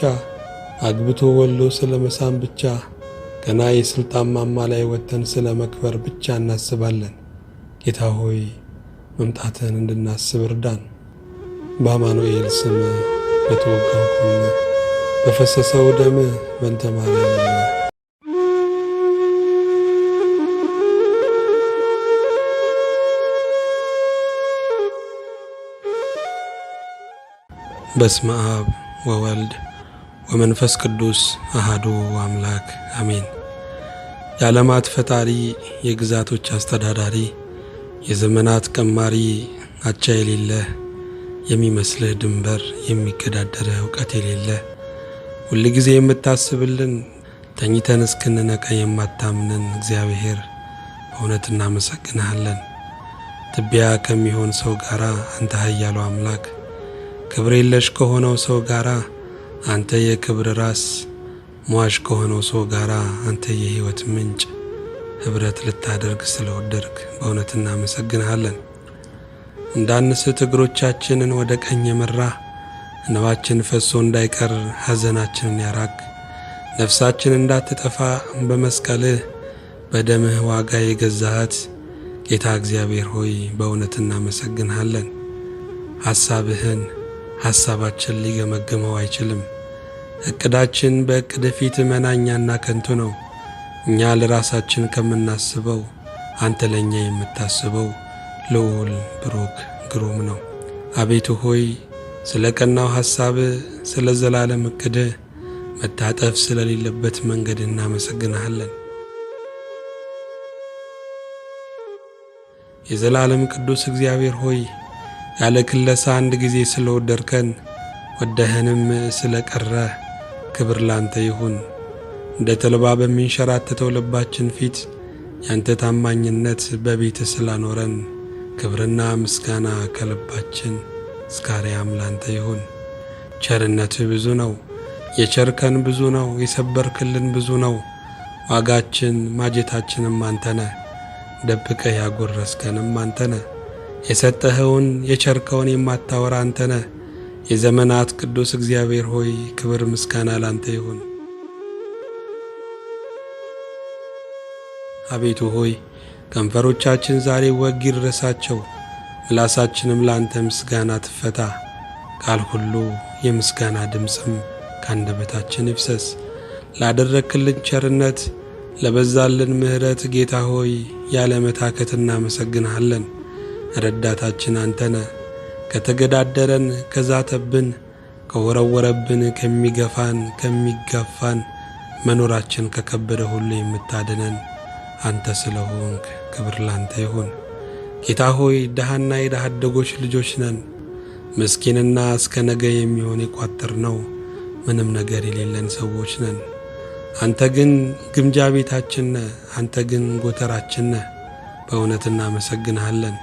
S1: አግብቶ ወልዶ ስለ መሳም ብቻ ገና የሥልጣን ማማ ላይ ወጥተን ስለ መክበር ብቻ እናስባለን። ጌታ ሆይ መምጣትህን እንድናስብ እርዳን። በአማኑኤል ስም በተወጋው ጎን በፈሰሰው ደም በእንተ ማርያም በስመ አብ ወወልድ ወመንፈስ ቅዱስ አሐዱ አምላክ አሜን። የዓለማት ፈጣሪ፣ የግዛቶች አስተዳዳሪ፣ የዘመናት ቀማሪ፣ አቻ የሌለ የሚመስልህ ድንበር የሚገዳደርህ እውቀት የሌለ ሁል ጊዜ የምታስብልን ተኝተን እስክንነቃ የማታምነን እግዚአብሔር በእውነት እናመሰግንሃለን። ትቢያ ከሚሆን ሰው ጋራ አንተ ኃያሉ አምላክ፣ ክብር የለሽ ከሆነው ሰው ጋራ አንተ የክብር ራስ፣ ሟሽ ከሆነው ሰው ጋራ አንተ የሕይወት ምንጭ ኅብረት ልታደርግ ስለወደድክ በእውነት እናመሰግንሃለን። እንዳንስት እግሮቻችንን ወደ ቀኝ የመራ እንባችን ፈሶ እንዳይቀር ሐዘናችንን ያራቅ ነፍሳችን እንዳትጠፋ በመስቀልህ በደምህ ዋጋ የገዛሃት ጌታ እግዚአብሔር ሆይ በእውነት እናመሰግንሃለን። ሐሳብህን ሐሳባችን ሊገመግመው አይችልም። እቅዳችን በእቅድ ፊት መናኛና ከንቱ ነው። እኛ ለራሳችን ከምናስበው አንተ ለእኛ የምታስበው ልዑል ብሩክ ግሩም ነው። አቤቱ ሆይ ስለ ቀናው ሐሳብ፣ ስለ ዘላለም እቅድ መታጠፍ ስለሌለበት መንገድ እናመሰግንሃለን። የዘላለም ቅዱስ እግዚአብሔር ሆይ ያለ ክለሳ አንድ ጊዜ ስለወደድከን ወደህንም ስለቀረ ክብር ላንተ ይሁን። እንደ ተልባ በሚንሸራተተው ልባችን ፊት ያንተ ታማኝነት በቤት ስላኖረን ክብርና ምስጋና ከልባችን እስከ አርያም ላንተ ይሁን። ቸርነትህ ብዙ ነው፣ የቸርከን ብዙ ነው፣ የሰበርክልን ብዙ ነው። ዋጋችን ማጀታችንም አንተነ፣ ደብቀህ ያጎረስከንም አንተነ፣ የሰጠኸውን የቸርከውን የማታወራ አንተነ። የዘመናት ቅዱስ እግዚአብሔር ሆይ ክብር ምስጋና ላንተ ይሁን። አቤቱ ሆይ ከንፈሮቻችን ዛሬ ወግ ይድረሳቸው፣ ምላሳችንም ላንተ ምስጋና ትፈታ። ቃል ሁሉ የምስጋና ድምፅም ካንደበታችን ይፍሰስ። ላደረክልን ቸርነት፣ ለበዛልን ምሕረት ጌታ ሆይ ያለ መታከት እናመሰግንሃለን። ረዳታችን አንተነ፣ ከተገዳደረን፣ ከዛተብን፣ ከወረወረብን፣ ከሚገፋን፣ ከሚጋፋን፣ መኖራችን ከከበደ ሁሉ የምታድነን አንተ ስለሆንክ ክብር ላንተ ይሁን። ጌታ ሆይ ድሃና የድሃ አደጎች ልጆች ነን። ምስኪንና እስከ ነገ የሚሆን የቋጠርነው ምንም ነገር የሌለን ሰዎች ነን። አንተ ግን ግምጃ ቤታችን ነህ። አንተ ግን ጎተራችን ነህ። በእውነት እናመሰግንሃለን።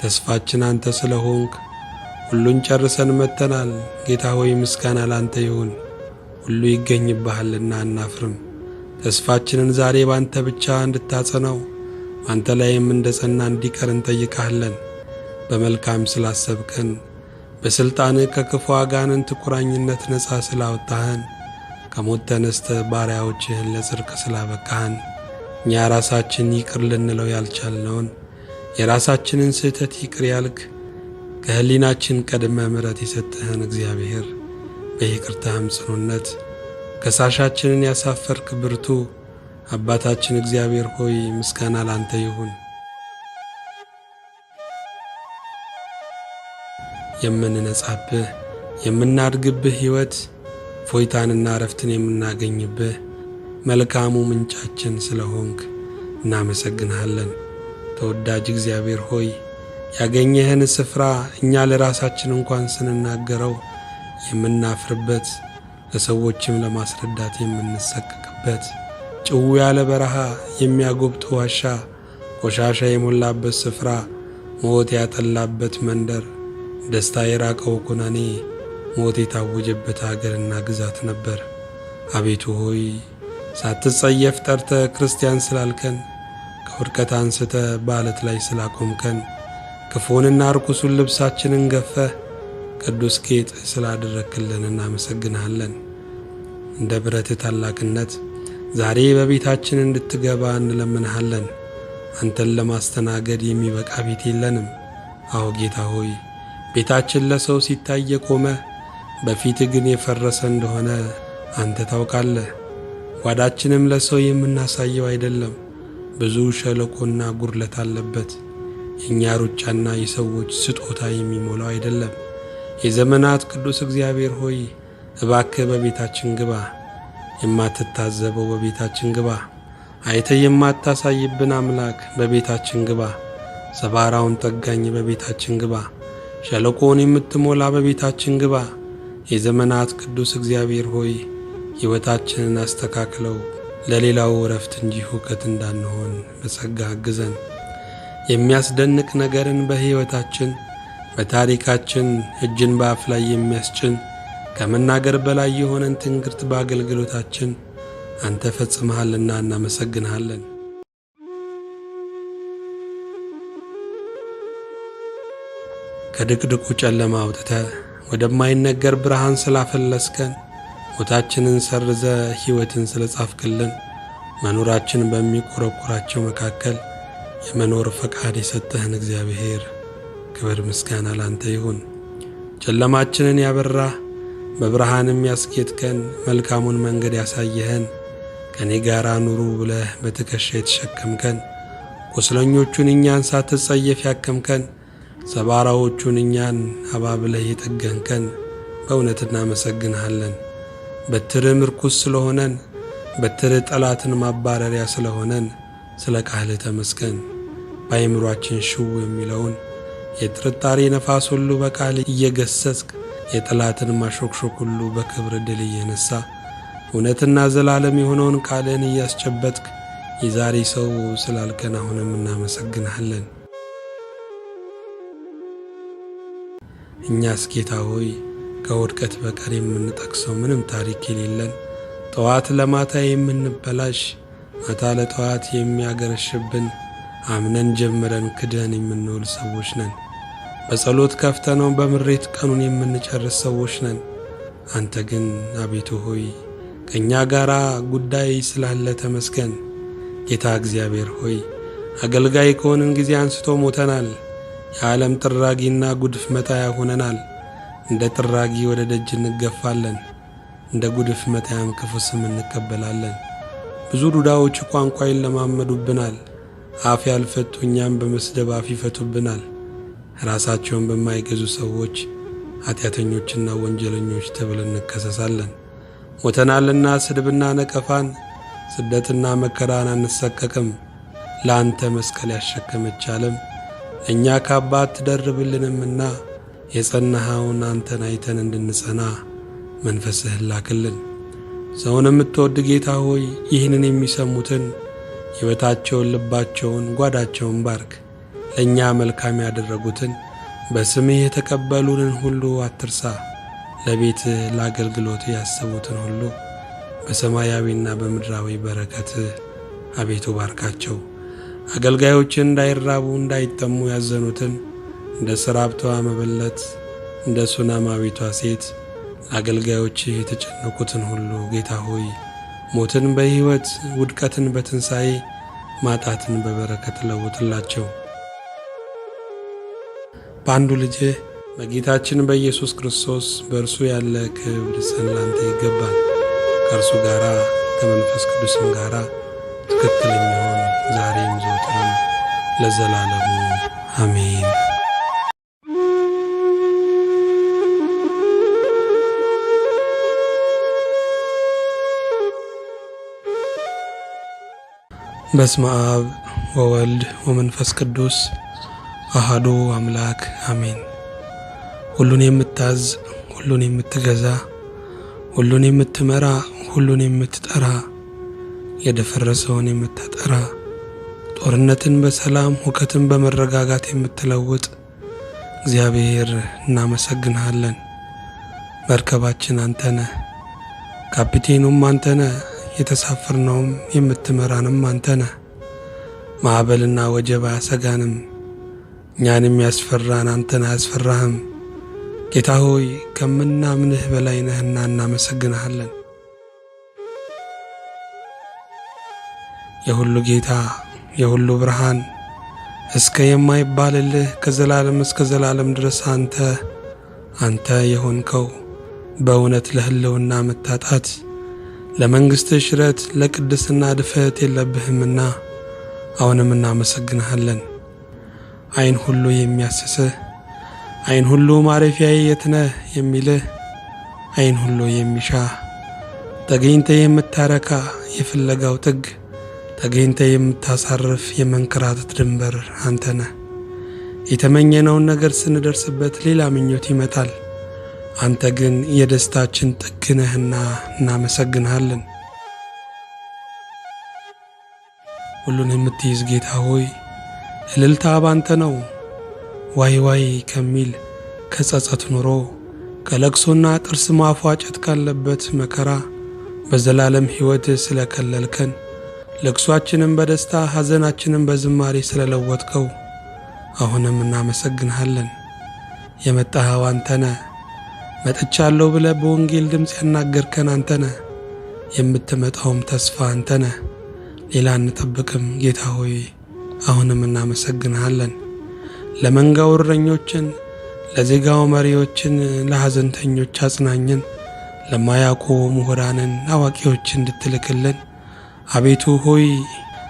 S1: ተስፋችን አንተ ስለሆንክ ሁሉን ጨርሰን መጥተናል። ጌታ ሆይ ምስጋና ላንተ ይሁን። ሁሉ ይገኝብሃልና አናፍርም። ተስፋችንን ዛሬ ባንተ ብቻ እንድታጸናው አንተ ላይም እንደ ጸና እንዲቀር እንጠይቃለን። በመልካም ስላሰብከን፣ በሥልጣንህ ከክፉ አጋንንት ቁራኝነት ነፃ ስላወጣህን፣ ከሞት ተነስተህ ባሪያዎችህን ለጽድቅ ስላበቃህን፣ እኛ ራሳችን ይቅር ልንለው ያልቻልነውን የራሳችንን ስህተት ይቅር ያልክ ከሕሊናችን ቀድመ ምሕረት የሰጠህን እግዚአብሔር በይቅርታህም ጽኑነት ከሳሻችንን ያሳፈርክ ብርቱ አባታችን እግዚአብሔር ሆይ ምስጋና ላንተ ይሁን። የምንነጻብህ የምናድግብህ ሕይወት ፎይታንና ረፍትን የምናገኝብህ መልካሙ ምንጫችን ስለሆንክ እናመሰግንሃለን። ተወዳጅ እግዚአብሔር ሆይ ያገኘህን ስፍራ እኛ ለራሳችን እንኳን ስንናገረው የምናፍርበት፣ ለሰዎችም ለማስረዳት የምንሰቀቅበት፣ ጭው ያለ በረሃ፣ የሚያጎብጥ ዋሻ፣ ቆሻሻ የሞላበት ስፍራ፣ ሞት ያጠላበት መንደር፣ ደስታ የራቀው ኩነኔ፣ ሞት የታወጀበት አገርና ግዛት ነበር። አቤቱ ሆይ ሳትጸየፍ ጠርተ ክርስቲያን ስላልከን፣ ከውድቀት አንስተ በዓለት ላይ ስላቆምከን፣ ክፉንና ርኩሱን ልብሳችንን ገፈህ ቅዱስ ጌጥ ስላደረክልን እናመሰግንሃለን። እንደ ብረት ታላቅነት ዛሬ በቤታችን እንድትገባ እንለምንሃለን። አንተን ለማስተናገድ የሚበቃ ቤት የለንም። አዎ ጌታ ሆይ ቤታችን ለሰው ሲታይ የቆመ በፊት ግን የፈረሰ እንደሆነ አንተ ታውቃለህ። ጓዳችንም ለሰው የምናሳየው አይደለም። ብዙ ሸለቆና ጉድለት አለበት። የእኛ ሩጫና የሰዎች ስጦታ የሚሞላው አይደለም። የዘመናት ቅዱስ እግዚአብሔር ሆይ እባክህ በቤታችን ግባ። የማትታዘበው በቤታችን ግባ። አይተህ የማታሳይብን አምላክ በቤታችን ግባ። ሰባራውን ጠጋኝ በቤታችን ግባ። ሸለቆውን የምትሞላ በቤታችን ግባ። የዘመናት ቅዱስ እግዚአብሔር ሆይ ሕይወታችንን አስተካክለው፣ ለሌላው እረፍት እንጂ ሁከት እንዳንሆን በጸጋ አግዘን። የሚያስደንቅ ነገርን በሕይወታችን በታሪካችን እጅን በአፍ ላይ የሚያስጭን ከመናገር በላይ የሆነን ትንግርት በአገልግሎታችን አንተ ፈጽመሃልና እናመሰግንሃለን። ከድቅድቁ ጨለማ አውጥተህ ወደማይነገር ብርሃን ስላፈለስከን፣ ሞታችንን ሰርዘ ሕይወትን ስለጻፍክልን፣ መኖራችን በሚቆረቆራቸው መካከል የመኖር ፈቃድ የሰጠህን እግዚአብሔር ክብር ምስጋና ላንተ ይሁን። ጨለማችንን ያበራህ በብርሃንም ያስጌጥከን፣ መልካሙን መንገድ ያሳየህን፣ ከኔ ጋር ኑሩ ብለህ በትከሻ የተሸከምከን፣ ቁስለኞቹን እኛን ሳትጸየፍ ያከምከን፣ ሰባራዎቹን እኛን አባብለህ የጠገንከን በእውነት እናመሰግንሃለን። በትርህ ምርኩስ ስለሆነን፣ በትርህ ጠላትን ማባረሪያ ስለሆነን ስለ ቃልህ ተመስገን። በአይምሯችን ሽው የሚለውን የጥርጣሬ ነፋስ ሁሉ በቃል እየገሰጽክ፣ የጠላትን ማሾክሾክ ሁሉ በክብር ድል እየነሳ፣ እውነትና ዘላለም የሆነውን ቃልህን እያስጨበጥክ የዛሬ ሰው ስላልከን አሁንም እናመሰግንሃለን። እኛስ ጌታ ሆይ ከውድቀት በቀር የምንጠቅሰው ምንም ታሪክ የሌለን፣ ጠዋት ለማታ የምንበላሽ፣ ማታ ለጠዋት የሚያገረሽብን፣ አምነን ጀምረን ክደን የምንውል ሰዎች ነን። በጸሎት ከፍተነው በምሬት ቀኑን የምንጨርስ ሰዎች ነን። አንተ ግን አቤቱ ሆይ ከእኛ ጋር ጉዳይ ስላለ ተመስገን። ጌታ እግዚአብሔር ሆይ አገልጋይ ከሆንን ጊዜ አንስቶ ሞተናል። የዓለም ጥራጊና ጉድፍ መታያ ሆነናል። እንደ ጥራጊ ወደ ደጅ እንገፋለን፣ እንደ ጉድፍ መታያም ክፉ ስም እንቀበላለን። ብዙ ዱዳዎች ቋንቋ ይለማመዱብናል። አፍ ያልፈቱ እኛም በመስደብ አፍ ይፈቱብናል። ራሳቸውን በማይገዙ ሰዎች ኃጢአተኞችና ወንጀለኞች ተብለን እንከሰሳለን። ሞተናልና ስድብና ነቀፋን፣ ስደትና መከራን አንሰቀቅም። ለአንተ መስቀል ያሸከመች ዓለም እኛ ካባ አትደርብልንምና የጸናኸውን አንተን አይተን እንድንጸና መንፈስህን ላክልን። ሰውን የምትወድ ጌታ ሆይ ይህንን የሚሰሙትን ሕይወታቸውን፣ ልባቸውን፣ ጓዳቸውን ባርክ። ለእኛ መልካም ያደረጉትን በስምህ የተቀበሉንን ሁሉ አትርሳ። ለቤትህ ለአገልግሎት ያሰቡትን ሁሉ በሰማያዊና በምድራዊ በረከትህ አቤቱ ባርካቸው። አገልጋዮችን እንዳይራቡ እንዳይጠሙ ያዘኑትን እንደ ሰራፕቷ መበለት እንደ ሱናማዊቷ ሴት አገልጋዮች የተጨነቁትን ሁሉ ጌታ ሆይ ሞትን በሕይወት ውድቀትን በትንሣኤ ማጣትን በበረከት ለውጥላቸው። በአንዱ ልጅህ በጌታችን በኢየሱስ ክርስቶስ በእርሱ ያለ ክብር ላንተ ይገባል። ከእርሱ ጋራ ከመንፈስ ቅዱስም ጋራ ትክክል የሚሆን ዛሬም ዘወትርም ለዘላለሙ አሜን። በስመ አብ ወወልድ ወመንፈስ ቅዱስ አሐዱ አምላክ አሜን። ሁሉን የምታዝ፣ ሁሉን የምትገዛ፣ ሁሉን የምትመራ፣ ሁሉን የምትጠራ፣ የደፈረሰውን የምታጠራ፣ ጦርነትን በሰላም ሁከትን በመረጋጋት የምትለውጥ እግዚአብሔር እናመሰግንሃለን። መርከባችን አንተ ነህ፣ ካፒቴኑም አንተ ነህ፣ የተሳፈርነውም የምትመራንም አንተ ነህ። ማዕበልና ወጀብ አያሰጋንም፣ እኛን የሚያስፈራን አንተን አያስፈራህም። ጌታ ሆይ ከምናምንህ በላይ ነህና እናመሰግንሃለን። የሁሉ ጌታ የሁሉ ብርሃን እስከ የማይባልልህ ከዘላለም እስከ ዘላለም ድረስ አንተ የሆንከው በእውነት ለህልውና መታጣት ለመንግሥትህ ሽረት ለቅድስና ድፈት የለብህምና አሁንም እናመሰግንሃለን። ዓይን ሁሉ የሚያስስህ ዓይን ሁሉ ማረፊያዬ የት ነህ የሚልህ ዓይን ሁሉ የሚሻ ተገኝተ የምታረካ የፍለጋው ጥግ ተገኝተ የምታሳርፍ የመንከራተት ድንበር አንተ ነህ። የተመኘነውን ነገር ስንደርስበት ሌላ ምኞት ይመጣል። አንተ ግን የደስታችን ጥግ ነህና እናመሰግንሃለን። ሁሉን የምትይዝ ጌታ ሆይ እልልታ ባንተ ነው። ዋይ ዋይ ከሚል ከጸጸት ኑሮ ከለቅሶና ጥርስ ማፏጨት ካለበት መከራ በዘላለም ሕይወት ስለከለልከን ለቅሷችንን በደስታ ሐዘናችንን በዝማሬ ስለለወጥከው አሁንም እናመሰግንሃለን። የመጣኸው አንተ ነህ። መጥቻለሁ ብለህ በወንጌል ድምፅ ያናገርከን አንተ ነህ። የምትመጣውም ተስፋ አንተ ነህ። ሌላ እንጠብቅም ጌታ ሆይ አሁንም እናመሰግንሃለን። ለመንጋው እረኞችን፣ ለዜጋው መሪዎችን፣ ለሐዘንተኞች አጽናኝን፣ ለማያውቁ ምሁራንን አዋቂዎች እንድትልክልን አቤቱ ሆይ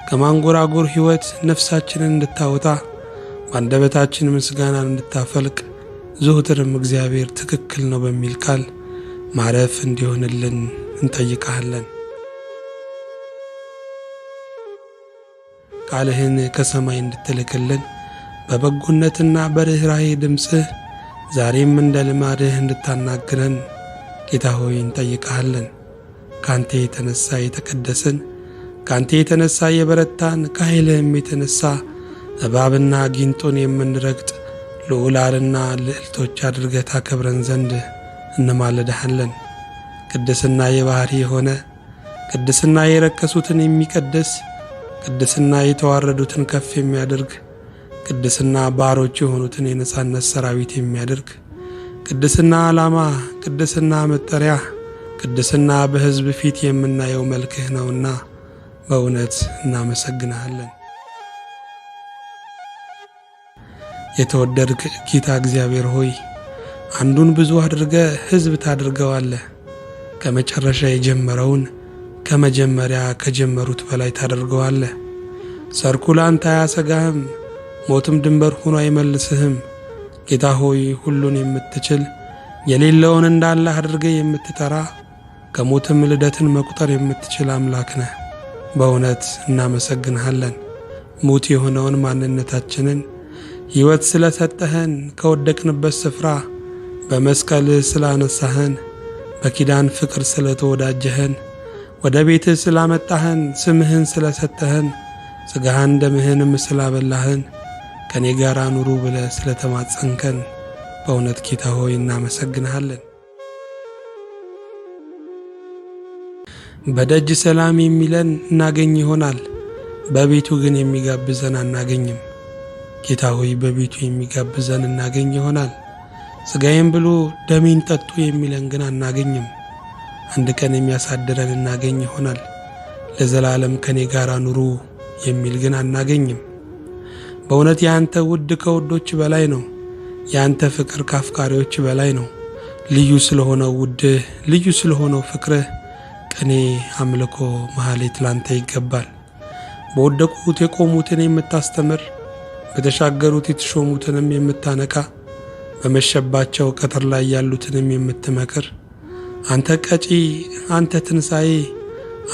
S1: ከማንጎራጎር ሕይወት ነፍሳችንን እንድታወጣ በአንደበታችን ምስጋናን እንድታፈልቅ ዘወትርም እግዚአብሔር ትክክል ነው በሚል ቃል ማረፍ እንዲሆንልን እንጠይቃለን። ቃልህን ከሰማይ እንድትልክልን በበጎነትና በርኅራኄ ድምፅህ ዛሬም እንደ ልማድህ እንድታናግረን ጌታ ሆይ እንጠይቃለን። ካንተ የተነሳ የተቀደስን፣ ካንተ የተነሳ የበረታን፣ ከኃይልህም የተነሳ እባብና ጊንጦን የምንረግጥ ልዑላንና ልዕልቶች አድርገህ ታከብረን ዘንድ እንማልድሃለን። ቅድስና የባህሪ የሆነ ቅድስና የረከሱትን የሚቀድስ ቅድስና የተዋረዱትን ከፍ የሚያደርግ ቅድስና ባሮች የሆኑትን የነጻነት ሰራዊት የሚያደርግ ቅድስና ዓላማ፣ ቅድስና መጠሪያ፣ ቅድስና በሕዝብ ፊት የምናየው መልክህ ነውና በእውነት እናመሰግንሃለን። የተወደድክ ጌታ እግዚአብሔር ሆይ አንዱን ብዙ አድርገህ ሕዝብ ታደርገዋለህ። ከመጨረሻ የጀመረውን ከመጀመሪያ ከጀመሩት በላይ ታደርገዋለህ። ሰርኩ ላንተ አያሰጋህም፣ ሞትም ድንበር ሆኖ አይመልስህም። ጌታ ሆይ ሁሉን የምትችል የሌለውን እንዳለ አድርገህ የምትጠራ ከሞትም ልደትን መቁጠር የምትችል አምላክ ነህ። በእውነት እናመሰግንሃለን። ሙት የሆነውን ማንነታችንን ሕይወት ስለሰጠህን፣ ከወደቅንበት ስፍራ በመስቀልህ ስላነሳህን፣ በኪዳን ፍቅር ስለተወዳጀህን፣ ወደ ቤትህ ስላመጣህን፣ ስምህን ስለሰጠህን፣ ሥጋህን ደምህንም ስላበላህን፣ ከኔ ጋር ኑሩ ብለህ ስለተማጸንከን በእውነት ጌታ ሆይ እናመሰግንሃለን። በደጅ ሰላም የሚለን እናገኝ ይሆናል፣ በቤቱ ግን የሚጋብዘን አናገኝም። ጌታ ሆይ በቤቱ የሚጋብዘን እናገኝ ይሆናል፣ ሥጋዬን ብሉ ደሜን ጠጡ የሚለን ግን አናገኝም። አንድ ቀን የሚያሳድረን እናገኝ ይሆናል፣ ለዘላለም ከኔ ጋር ኑሩ የሚል ግን አናገኝም። በእውነት ያንተ ውድ ከውዶች በላይ ነው። ያንተ ፍቅር ከአፍቃሪዎች በላይ ነው። ልዩ ስለሆነው ውድህ፣ ልዩ ስለሆነው ፍቅርህ ቅኔ፣ አምልኮ፣ መሐሌት ላንተ ይገባል። በወደቁት የቆሙትን የምታስተምር፣ በተሻገሩት የተሾሙትንም የምታነቃ፣ በመሸባቸው ቀትር ላይ ያሉትንም የምትመክር አንተ ቀጪ፣ አንተ ትንሣኤ፣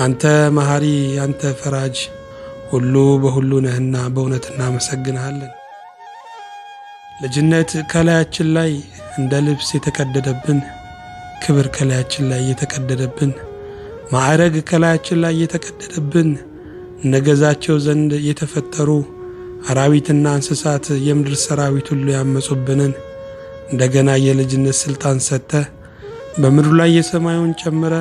S1: አንተ መሐሪ፣ አንተ ፈራጅ ሁሉ በሁሉ ነህና በእውነት እናመሰግንሃለን። ልጅነት ከላያችን ላይ እንደ ልብስ የተቀደደብን፣ ክብር ከላያችን ላይ የተቀደደብን፣ ማዕረግ ከላያችን ላይ የተቀደደብን፣ ነገዛቸው ዘንድ የተፈጠሩ አራዊትና እንስሳት የምድር ሰራዊት ሁሉ ያመጹብንን እንደገና የልጅነት ሥልጣን ሰጥተ በምድሩ ላይ የሰማዩን ጨምረ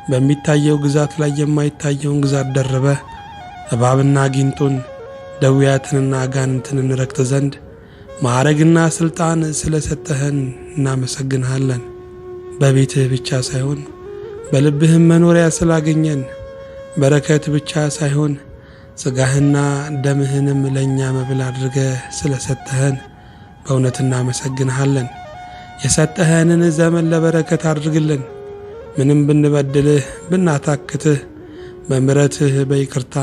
S1: በሚታየው ግዛት ላይ የማይታየውን ግዛት ደርበ እባብና ጊንጡን ደውያትንና አጋንንትን እንረግጥ ዘንድ ማዕረግና ሥልጣን ስለሰጠህን እናመሰግንሃለን። በቤትህ ብቻ ሳይሆን በልብህም መኖሪያ ስላገኘን፣ በረከት ብቻ ሳይሆን ሥጋህና ደምህንም ለእኛ መብል አድርገህ ስለሰጠህን በእውነት እናመሰግንሃለን። የሰጠህንን ዘመን ለበረከት አድርግልን። ምንም ብንበድልህ ብናታክትህ በምሕረትህ በይቅርታ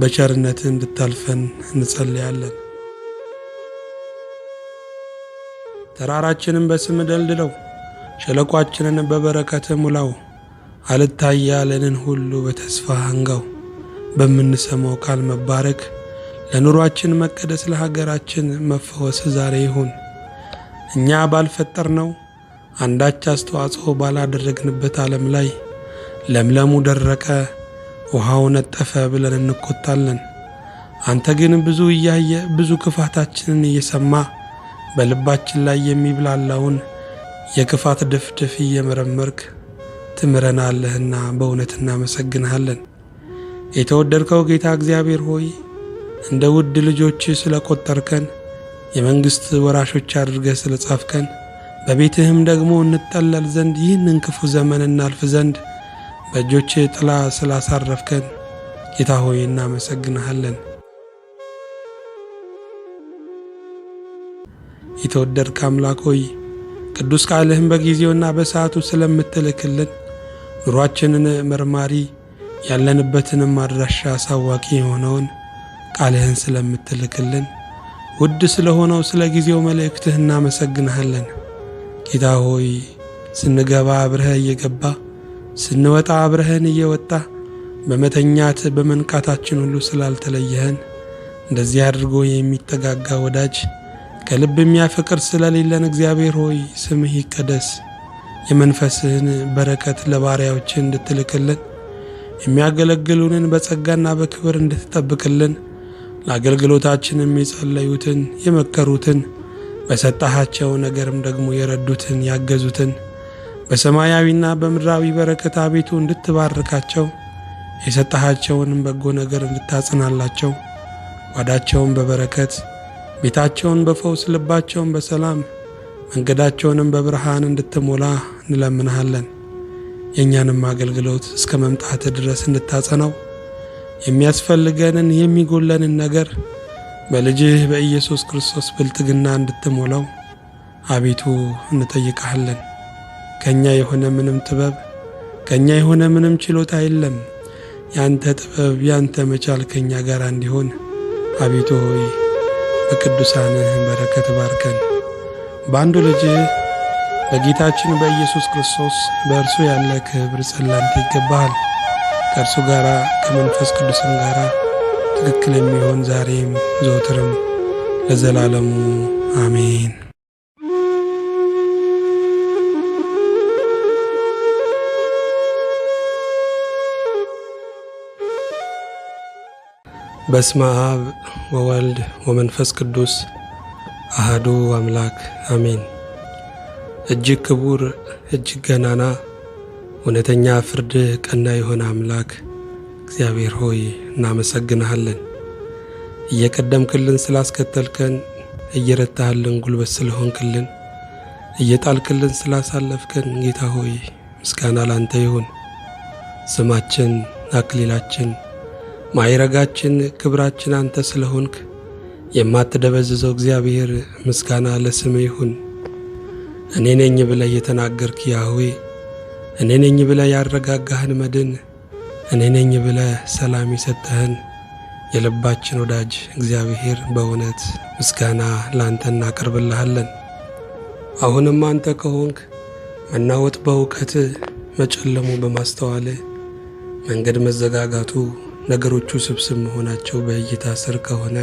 S1: በቸርነትህ እንድታልፈን እንጸልያለን። ተራራችንን በስም ደልድለው፣ ሸለቋችንን በበረከት ሙላው። አልታይ ያለንን ሁሉ በተስፋ አንጋው። በምንሰማው ቃል መባረክ፣ ለኑሯችን መቀደስ፣ ለሀገራችን መፈወስ ዛሬ ይሁን። እኛ ባልፈጠርነው አንዳች አስተዋጽኦ ባላደረግንበት ዓለም ላይ ለምለሙ ደረቀ፣ ውሃው ነጠፈ ብለን እንቆጣለን። አንተ ግን ብዙ እያየ ብዙ ክፋታችንን እየሰማ በልባችን ላይ የሚብላላውን የክፋት ድፍድፍ እየመረመርክ ትምረናለህና በእውነት እናመሰግንሃለን። የተወደድከው ጌታ እግዚአብሔር ሆይ እንደ ውድ ልጆች ስለቆጠርከን፣ የመንግሥት ወራሾች አድርገህ ስለጻፍከን፣ በቤትህም ደግሞ እንጠለል ዘንድ ይህንን ክፉ ዘመን እናልፍ ዘንድ በእጆች ጥላ ስላሳረፍከን ጌታ ሆይ እናመሰግንሃለን። የተወደድክ አምላክ ሆይ ቅዱስ ቃልህን በጊዜውና በሰዓቱ ስለምትልክልን፣ ኑሯችንን መርማሪ ያለንበትንም አድራሻ አሳዋቂ የሆነውን ቃልህን ስለምትልክልን፣ ውድ ስለሆነው ስለ ጊዜው መልእክትህ እናመሰግንሃለን። ጌታ ሆይ ስንገባ አብረህ እየገባ ስንወጣ አብረህን እየወጣ በመተኛት በመንቃታችን ሁሉ ስላልተለየህን፣ እንደዚህ አድርጎ የሚጠጋጋ ወዳጅ ከልብ የሚያፈቅር ስለሌለን እግዚአብሔር ሆይ ስምህ ይቀደስ። የመንፈስህን በረከት ለባሪያዎች እንድትልክልን፣ የሚያገለግሉንን በጸጋና በክብር እንድትጠብቅልን፣ ለአገልግሎታችንም የጸለዩትን የመከሩትን በሰጣሃቸው ነገርም ደግሞ የረዱትን ያገዙትን በሰማያዊና በምድራዊ በረከት አቤቱ እንድትባርካቸው፣ የሰጣሃቸውንም በጎ ነገር እንድታጽናላቸው፣ ጓዳቸውን በበረከት ቤታቸውን በፈውስ ልባቸውን በሰላም መንገዳቸውንም በብርሃን እንድትሞላ እንለምንሃለን። የእኛንም አገልግሎት እስከ መምጣት ድረስ እንድታጸናው፣ የሚያስፈልገንን የሚጎለንን ነገር በልጅህ በኢየሱስ ክርስቶስ ብልጥግና እንድትሞላው አቤቱ እንጠይቅሃለን። ከኛ የሆነ ምንም ጥበብ ከኛ የሆነ ምንም ችሎታ የለም። ያንተ ጥበብ ያንተ መቻል ከኛ ጋር እንዲሆን አቤቱ ሆይ በቅዱሳንህ በረከት ባርከን። በአንዱ ልጅህ በጌታችን በኢየሱስ ክርስቶስ በእርሱ ያለ ክብር ጸላንተ ይገባሃል። ከእርሱ ጋር ከመንፈስ ቅዱስም ጋር ትክክል የሚሆን ዛሬም ዘወትርም ለዘላለሙ አሜን። በስመ አብ ወወልድ ወመንፈስ ቅዱስ አሐዱ አምላክ አሜን። እጅግ ክቡር እጅግ ገናና እውነተኛ ፍርድህ ቀና የሆነ አምላክ እግዚአብሔር ሆይ እናመሰግንሃለን። እየቀደምክልን ስላስከተልከን፣ እየረታህልን ጉልበት ስለሆንክልን፣ እየጣልክልን ስላሳለፍከን ጌታ ሆይ ምስጋና ላንተ ይሁን። ስማችን፣ አክሊላችን፣ ማይረጋችን፣ ክብራችን አንተ ስለሆንክ የማትደበዝዘው እግዚአብሔር ምስጋና ለስም ይሁን። እኔ ነኝ ብለህ የተናገርክ ያህዌ፣ እኔ ነኝ ብለህ ያረጋጋህን መድን፣ እኔ ነኝ ብለህ ሰላም የሰጠህን የልባችን ወዳጅ እግዚአብሔር በእውነት ምስጋና ላንተ እናቀርብልሃለን። አሁንም አንተ ከሆንክ መናወጥ በእውቀት መጨለሙ በማስተዋል መንገድ መዘጋጋቱ ነገሮቹ ስብስብ መሆናቸው በእይታ ስር ከሆነ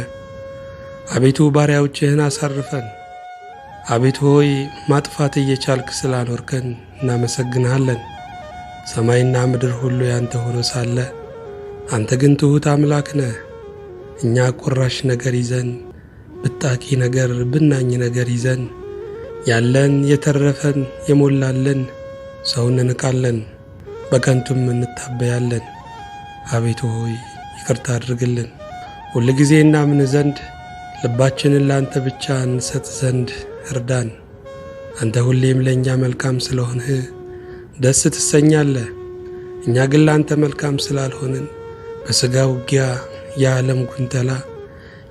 S1: አቤቱ ባሪያዎችህን አሳርፈን። አቤቱ ሆይ ማጥፋት እየቻልክ ስላኖርከን እናመሰግንሃለን። ሰማይና ምድር ሁሉ ያንተ ሆኖ ሳለ አንተ ግን ትሑት አምላክ ነህ። እኛ ቁራሽ ነገር ይዘን ብጣቂ ነገር ብናኝ ነገር ይዘን ያለን የተረፈን የሞላለን ሰውን እንቃለን፣ በከንቱም እንታበያለን። አቤቱ ሆይ ይቅርታ አድርግልን። ሁል ጊዜ እናምን ዘንድ ልባችንን ለአንተ ብቻ እንሰጥ ዘንድ እርዳን። አንተ ሁሌም ለእኛ መልካም ስለሆንህ ደስ ትሰኛለህ። እኛ ግን ለአንተ መልካም ስላልሆንን በሥጋ ውጊያ፣ የዓለም ጉንተላ፣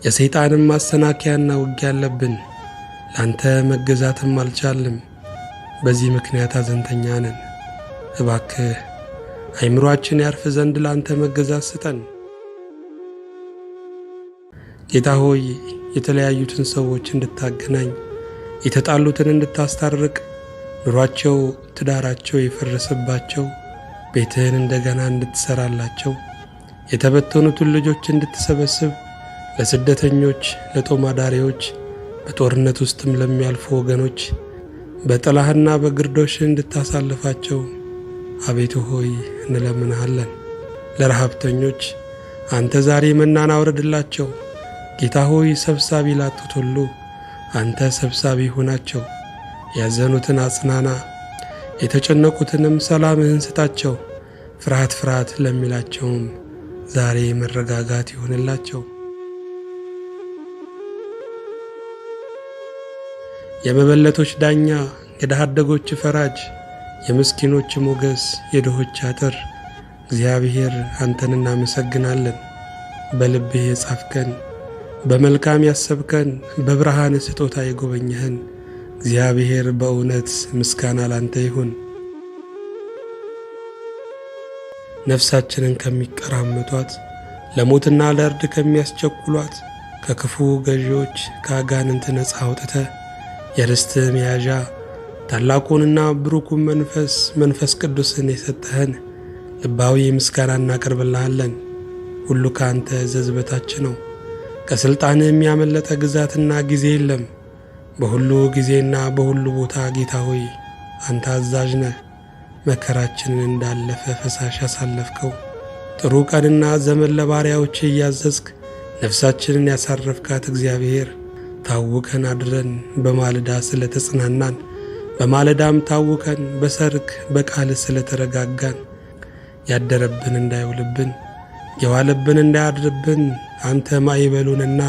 S1: የሰይጣንም ማሰናከያና ውጊያ አለብን። ለአንተ መገዛትም አልቻልም። በዚህ ምክንያት አዘንተኛ ነን። እባክህ አይምሮአችን ያርፍ ዘንድ ለአንተ መገዛት ስጠን። ጌታ ሆይ የተለያዩትን ሰዎች እንድታገናኝ፣ የተጣሉትን እንድታስታርቅ፣ ኑሯቸው ትዳራቸው የፈረሰባቸው ቤትህን እንደገና እንድትሰራላቸው፣ የተበተኑትን ልጆች እንድትሰበስብ፣ ለስደተኞች፣ ለጦም አዳሪዎች፣ በጦርነት ውስጥም ለሚያልፉ ወገኖች በጥላህና በግርዶሽ እንድታሳልፋቸው አቤቱ ሆይ እንለምንሃለን። ለረሃብተኞች አንተ ዛሬ መናን አውርድላቸው። ጌታ ሆይ ሰብሳቢ ላጡት ሁሉ አንተ ሰብሳቢ ሁናቸው። ያዘኑትን አጽናና፣ የተጨነቁትንም ሰላምህን ስጣቸው። ፍርሃት ፍርሃት ለሚላቸውም ዛሬ መረጋጋት ይሆንላቸው። የመበለቶች ዳኛ፣ የድሃ አደጎች ፈራጅ፣ የምስኪኖች ሞገስ፣ የድሆች አጥር እግዚአብሔር አንተን እናመሰግናለን። በልብህ የጻፍከን፣ በመልካም ያሰብከን፣ በብርሃን ስጦታ የጎበኘህን እግዚአብሔር በእውነት ምስጋና ላንተ ይሁን። ነፍሳችንን ከሚቀራመቷት ለሞትና ለእርድ ከሚያስቸኩሏት ከክፉ ገዢዎች ከአጋንንት ነፃ አውጥተ የርስትህ መያዣ ታላቁንና ብሩኩን መንፈስ ቅዱስን የሰጠህን ልባዊ ምስጋና እናቀርብልሃለን። ሁሉ ከአንተ እዘዝ በታች ነው። ከሥልጣንህ የሚያመለጠ ግዛትና ጊዜ የለም። በሁሉ ጊዜና በሁሉ ቦታ ጌታ ሆይ አንተ አዛዥ ነህ። መከራችንን እንዳለፈ ፈሳሽ ያሳለፍከው ጥሩ ቀንና ዘመን ለባሪያዎች እያዘዝክ ነፍሳችንን ያሳረፍካት እግዚአብሔር ታውከን አድረን በማለዳ ስለተጽናናን በማለዳም ታውከን በሰርክ በቃል ስለተረጋጋን ያደረብን እንዳይውልብን የዋለብን እንዳያድርብን አንተ ማዕበሉንና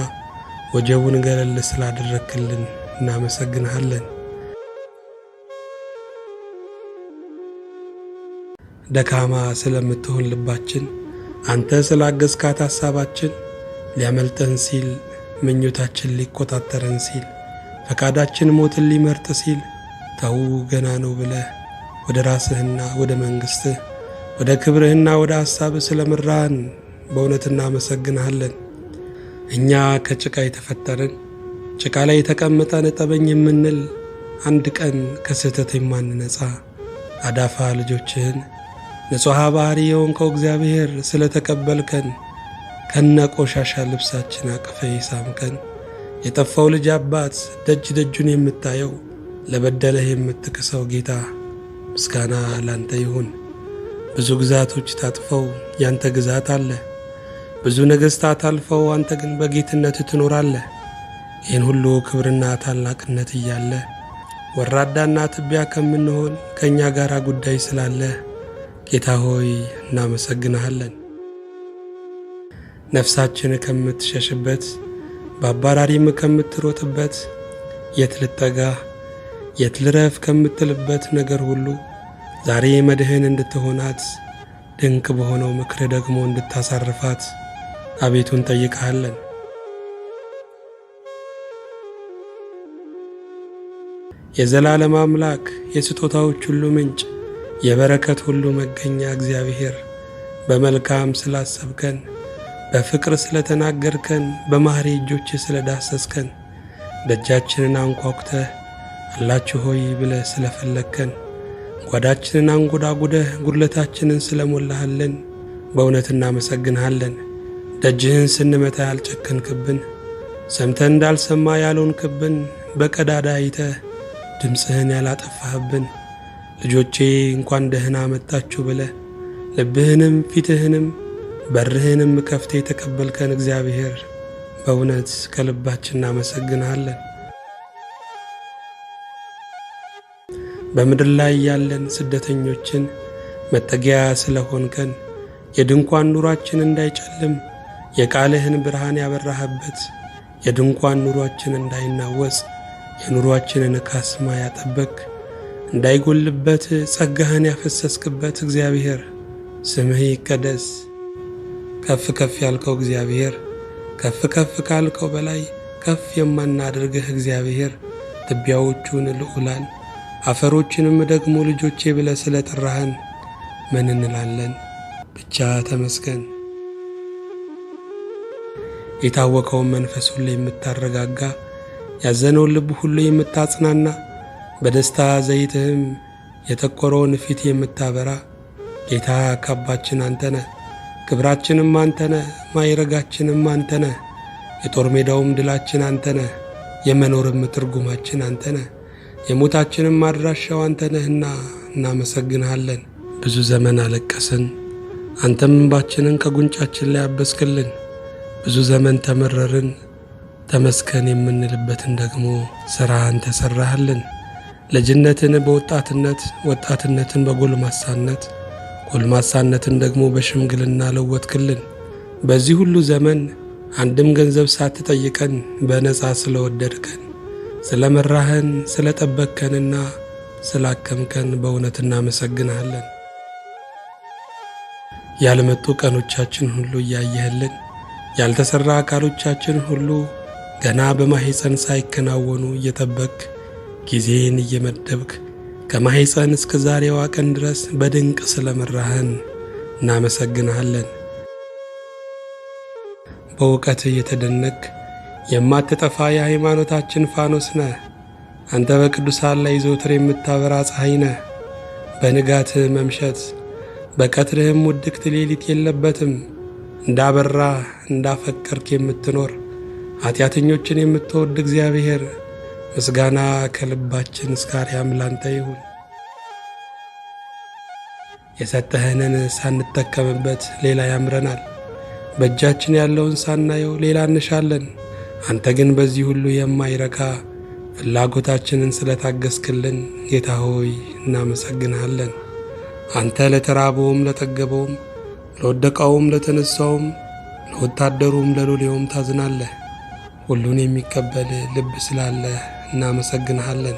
S1: ወጀቡን ገለል ስላደረክልን እናመሰግንሃለን። ደካማ ስለምትሆን ልባችን አንተ ስላገዝካት ሐሳባችን ሊያመልጠን ሲል ምኞታችን ሊቆጣጠረን ሲል ፈቃዳችን ሞትን ሊመርጥ ሲል ተው ገና ነው ብለህ ወደ ራስህና ወደ መንግሥትህ ወደ ክብርህና ወደ ሐሳብህ ስለመራህን በእውነት እናመሰግንሃለን። እኛ ከጭቃ የተፈጠርን ጭቃ ላይ ተቀምጠን እጠበኝ የምንል አንድ ቀን ከስህተት የማንነጻ አዳፋ ልጆችህን ንጹሐ ባሕሪ የሆንከው እግዚአብሔር ስለተቀበልከን ከነ ቆሻሻ ልብሳችን አቅፈ የሳምከን የጠፋው ልጅ አባት ደጅ ደጁን የምታየው ለበደለህ የምትክሰው ጌታ ምስጋና ላንተ ይሁን። ብዙ ግዛቶች ታጥፈው ያንተ ግዛት አለ። ብዙ ነገሥታት አልፈው አንተ ግን በጌትነት ትኖራለህ። ይህን ሁሉ ክብርና ታላቅነት እያለ ወራዳና ትቢያ ከምንሆን ከእኛ ጋር ጉዳይ ስላለ ጌታ ሆይ እናመሰግንሃለን። ነፍሳችን ከምትሸሽበት በአባራሪም ከምትሮጥበት የት ልጠጋ የት ልረፍ ከምትልበት ነገር ሁሉ ዛሬ መድህን እንድትሆናት ድንቅ በሆነው ምክር ደግሞ እንድታሳርፋት አቤቱ እንጠይቅሃለን። የዘላለም አምላክ የስጦታዎች ሁሉ ምንጭ የበረከት ሁሉ መገኛ እግዚአብሔር በመልካም ስላሰብከን በፍቅር ስለተናገርከን በማህሪ እጆች ስለዳሰስከን ደጃችንን አንኳኩተህ አላችሁ ሆይ ብለህ ስለፈለግከን ጓዳችንን አንጎዳጉደህ ጉድለታችንን ስለሞላህልን በእውነት እናመሰግንሃለን። ደጅህን ስንመታ ያልጨከንክብን ሰምተን እንዳልሰማ ያልሆንክብን በቀዳዳ አይተህ ድምፅህን ያላጠፋህብን ልጆቼ እንኳን ደህና መጣችሁ ብለህ ልብህንም ፊትህንም በርህንም ከፍቴ የተቀበልከን እግዚአብሔር በእውነት ከልባችን እናመሰግንሃለን። በምድር ላይ ያለን ስደተኞችን መጠጊያ ስለሆንከን የድንኳን ኑሯችን እንዳይጨልም የቃልህን ብርሃን ያበራህበት የድንኳን ኑሯችን እንዳይናወጽ የኑሯችንን ካስማ ያጠበቅ እንዳይጎልበት ጸጋህን ያፈሰስክበት እግዚአብሔር ስምህ ይቀደስ። ከፍ ከፍ ያልከው እግዚአብሔር ከፍ ከፍ ካልከው በላይ ከፍ የማናደርግህ እግዚአብሔር ትቢያዎቹን ልዑላን አፈሮችንም ደግሞ ልጆቼ ብለህ ስለጠራህን ምን እንላለን? ብቻ ተመስገን። የታወከውን መንፈስ ሁሉ የምታረጋጋ ያዘነውን ልብ ሁሉ የምታጽናና በደስታ ዘይትህም የጠቆረውን ፊት የምታበራ ጌታ ካባችን አንተነ፣ ክብራችንም አንተነ፣ ማይረጋችንም አንተነ፣ የጦር ሜዳውም ድላችን አንተነ፣ የመኖርም ትርጉማችን አንተነ፣ የሞታችንም አድራሻው አንተነህና እናመሰግንሃለን። ብዙ ዘመን አለቀስን፣ አንተም እንባችንን ከጉንጫችን ላይ አበስክልን። ብዙ ዘመን ተመረርን፣ ተመስገን የምንልበትን ደግሞ ሥራህን ተሠራህልን። ልጅነትን በወጣትነት፣ ወጣትነትን በጎልማሳነት፣ ጎልማሳነትን ደግሞ በሽምግልና ለወጥክልን። በዚህ ሁሉ ዘመን አንድም ገንዘብ ሳትጠይቀን በነፃ ስለወደድከን፣ ስለመራህን፣ ስለጠበቅከንና ስላከምከን በእውነት እናመሰግንሃለን። ያልመጡ ቀኖቻችን ሁሉ እያየህልን፣ ያልተሠራ አካሎቻችን ሁሉ ገና በማኅፀን ሳይከናወኑ እየጠበቅ ጊዜን እየመደብክ ከማኅፀን እስከ ዛሬዋ ቀን ድረስ በድንቅ ስለመራህን እናመሰግንሃለን። በእውቀት እየተደነቅ የማትጠፋ የሃይማኖታችን ፋኖስ ነህ። አንተ በቅዱሳን ላይ ዘወትር የምታበራ ፀሐይ ነህ። በንጋትህ መምሸት በቀትርህም ውድቅት ሌሊት የለበትም። እንዳበራ እንዳፈቀርክ የምትኖር ኃጢአተኞችን የምትወድ እግዚአብሔር ምስጋና ከልባችን እስከ አርያም ላንተ ይሁን። የሰጠህንን ሳንጠቀምበት ሌላ ያምረናል። በእጃችን ያለውን ሳናየው ሌላ እንሻለን። አንተ ግን በዚህ ሁሉ የማይረካ ፍላጎታችንን ስለታገስክልን ጌታ ሆይ እናመሰግንሃለን። አንተ ለተራበውም ለጠገበውም፣ ለወደቀውም ለተነሳውም፣ ለወታደሩም ለሎሌውም ታዝናለህ። ሁሉን የሚቀበል ልብ ስላለህ እናመሰግንሃለን።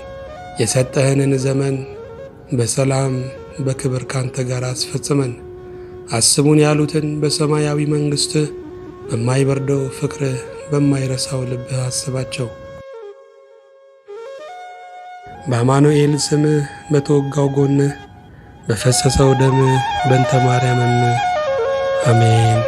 S1: የሰጠህንን ዘመን በሰላም በክብር ካንተ ጋር አስፈጽመን። አስቡን ያሉትን በሰማያዊ መንግሥትህ በማይበርደው ፍቅርህ በማይረሳው ልብህ አስባቸው። በአማኑኤል ስምህ በተወጋው ጎንህ በፈሰሰው ደምህ በእንተ ማርያምም አሜን።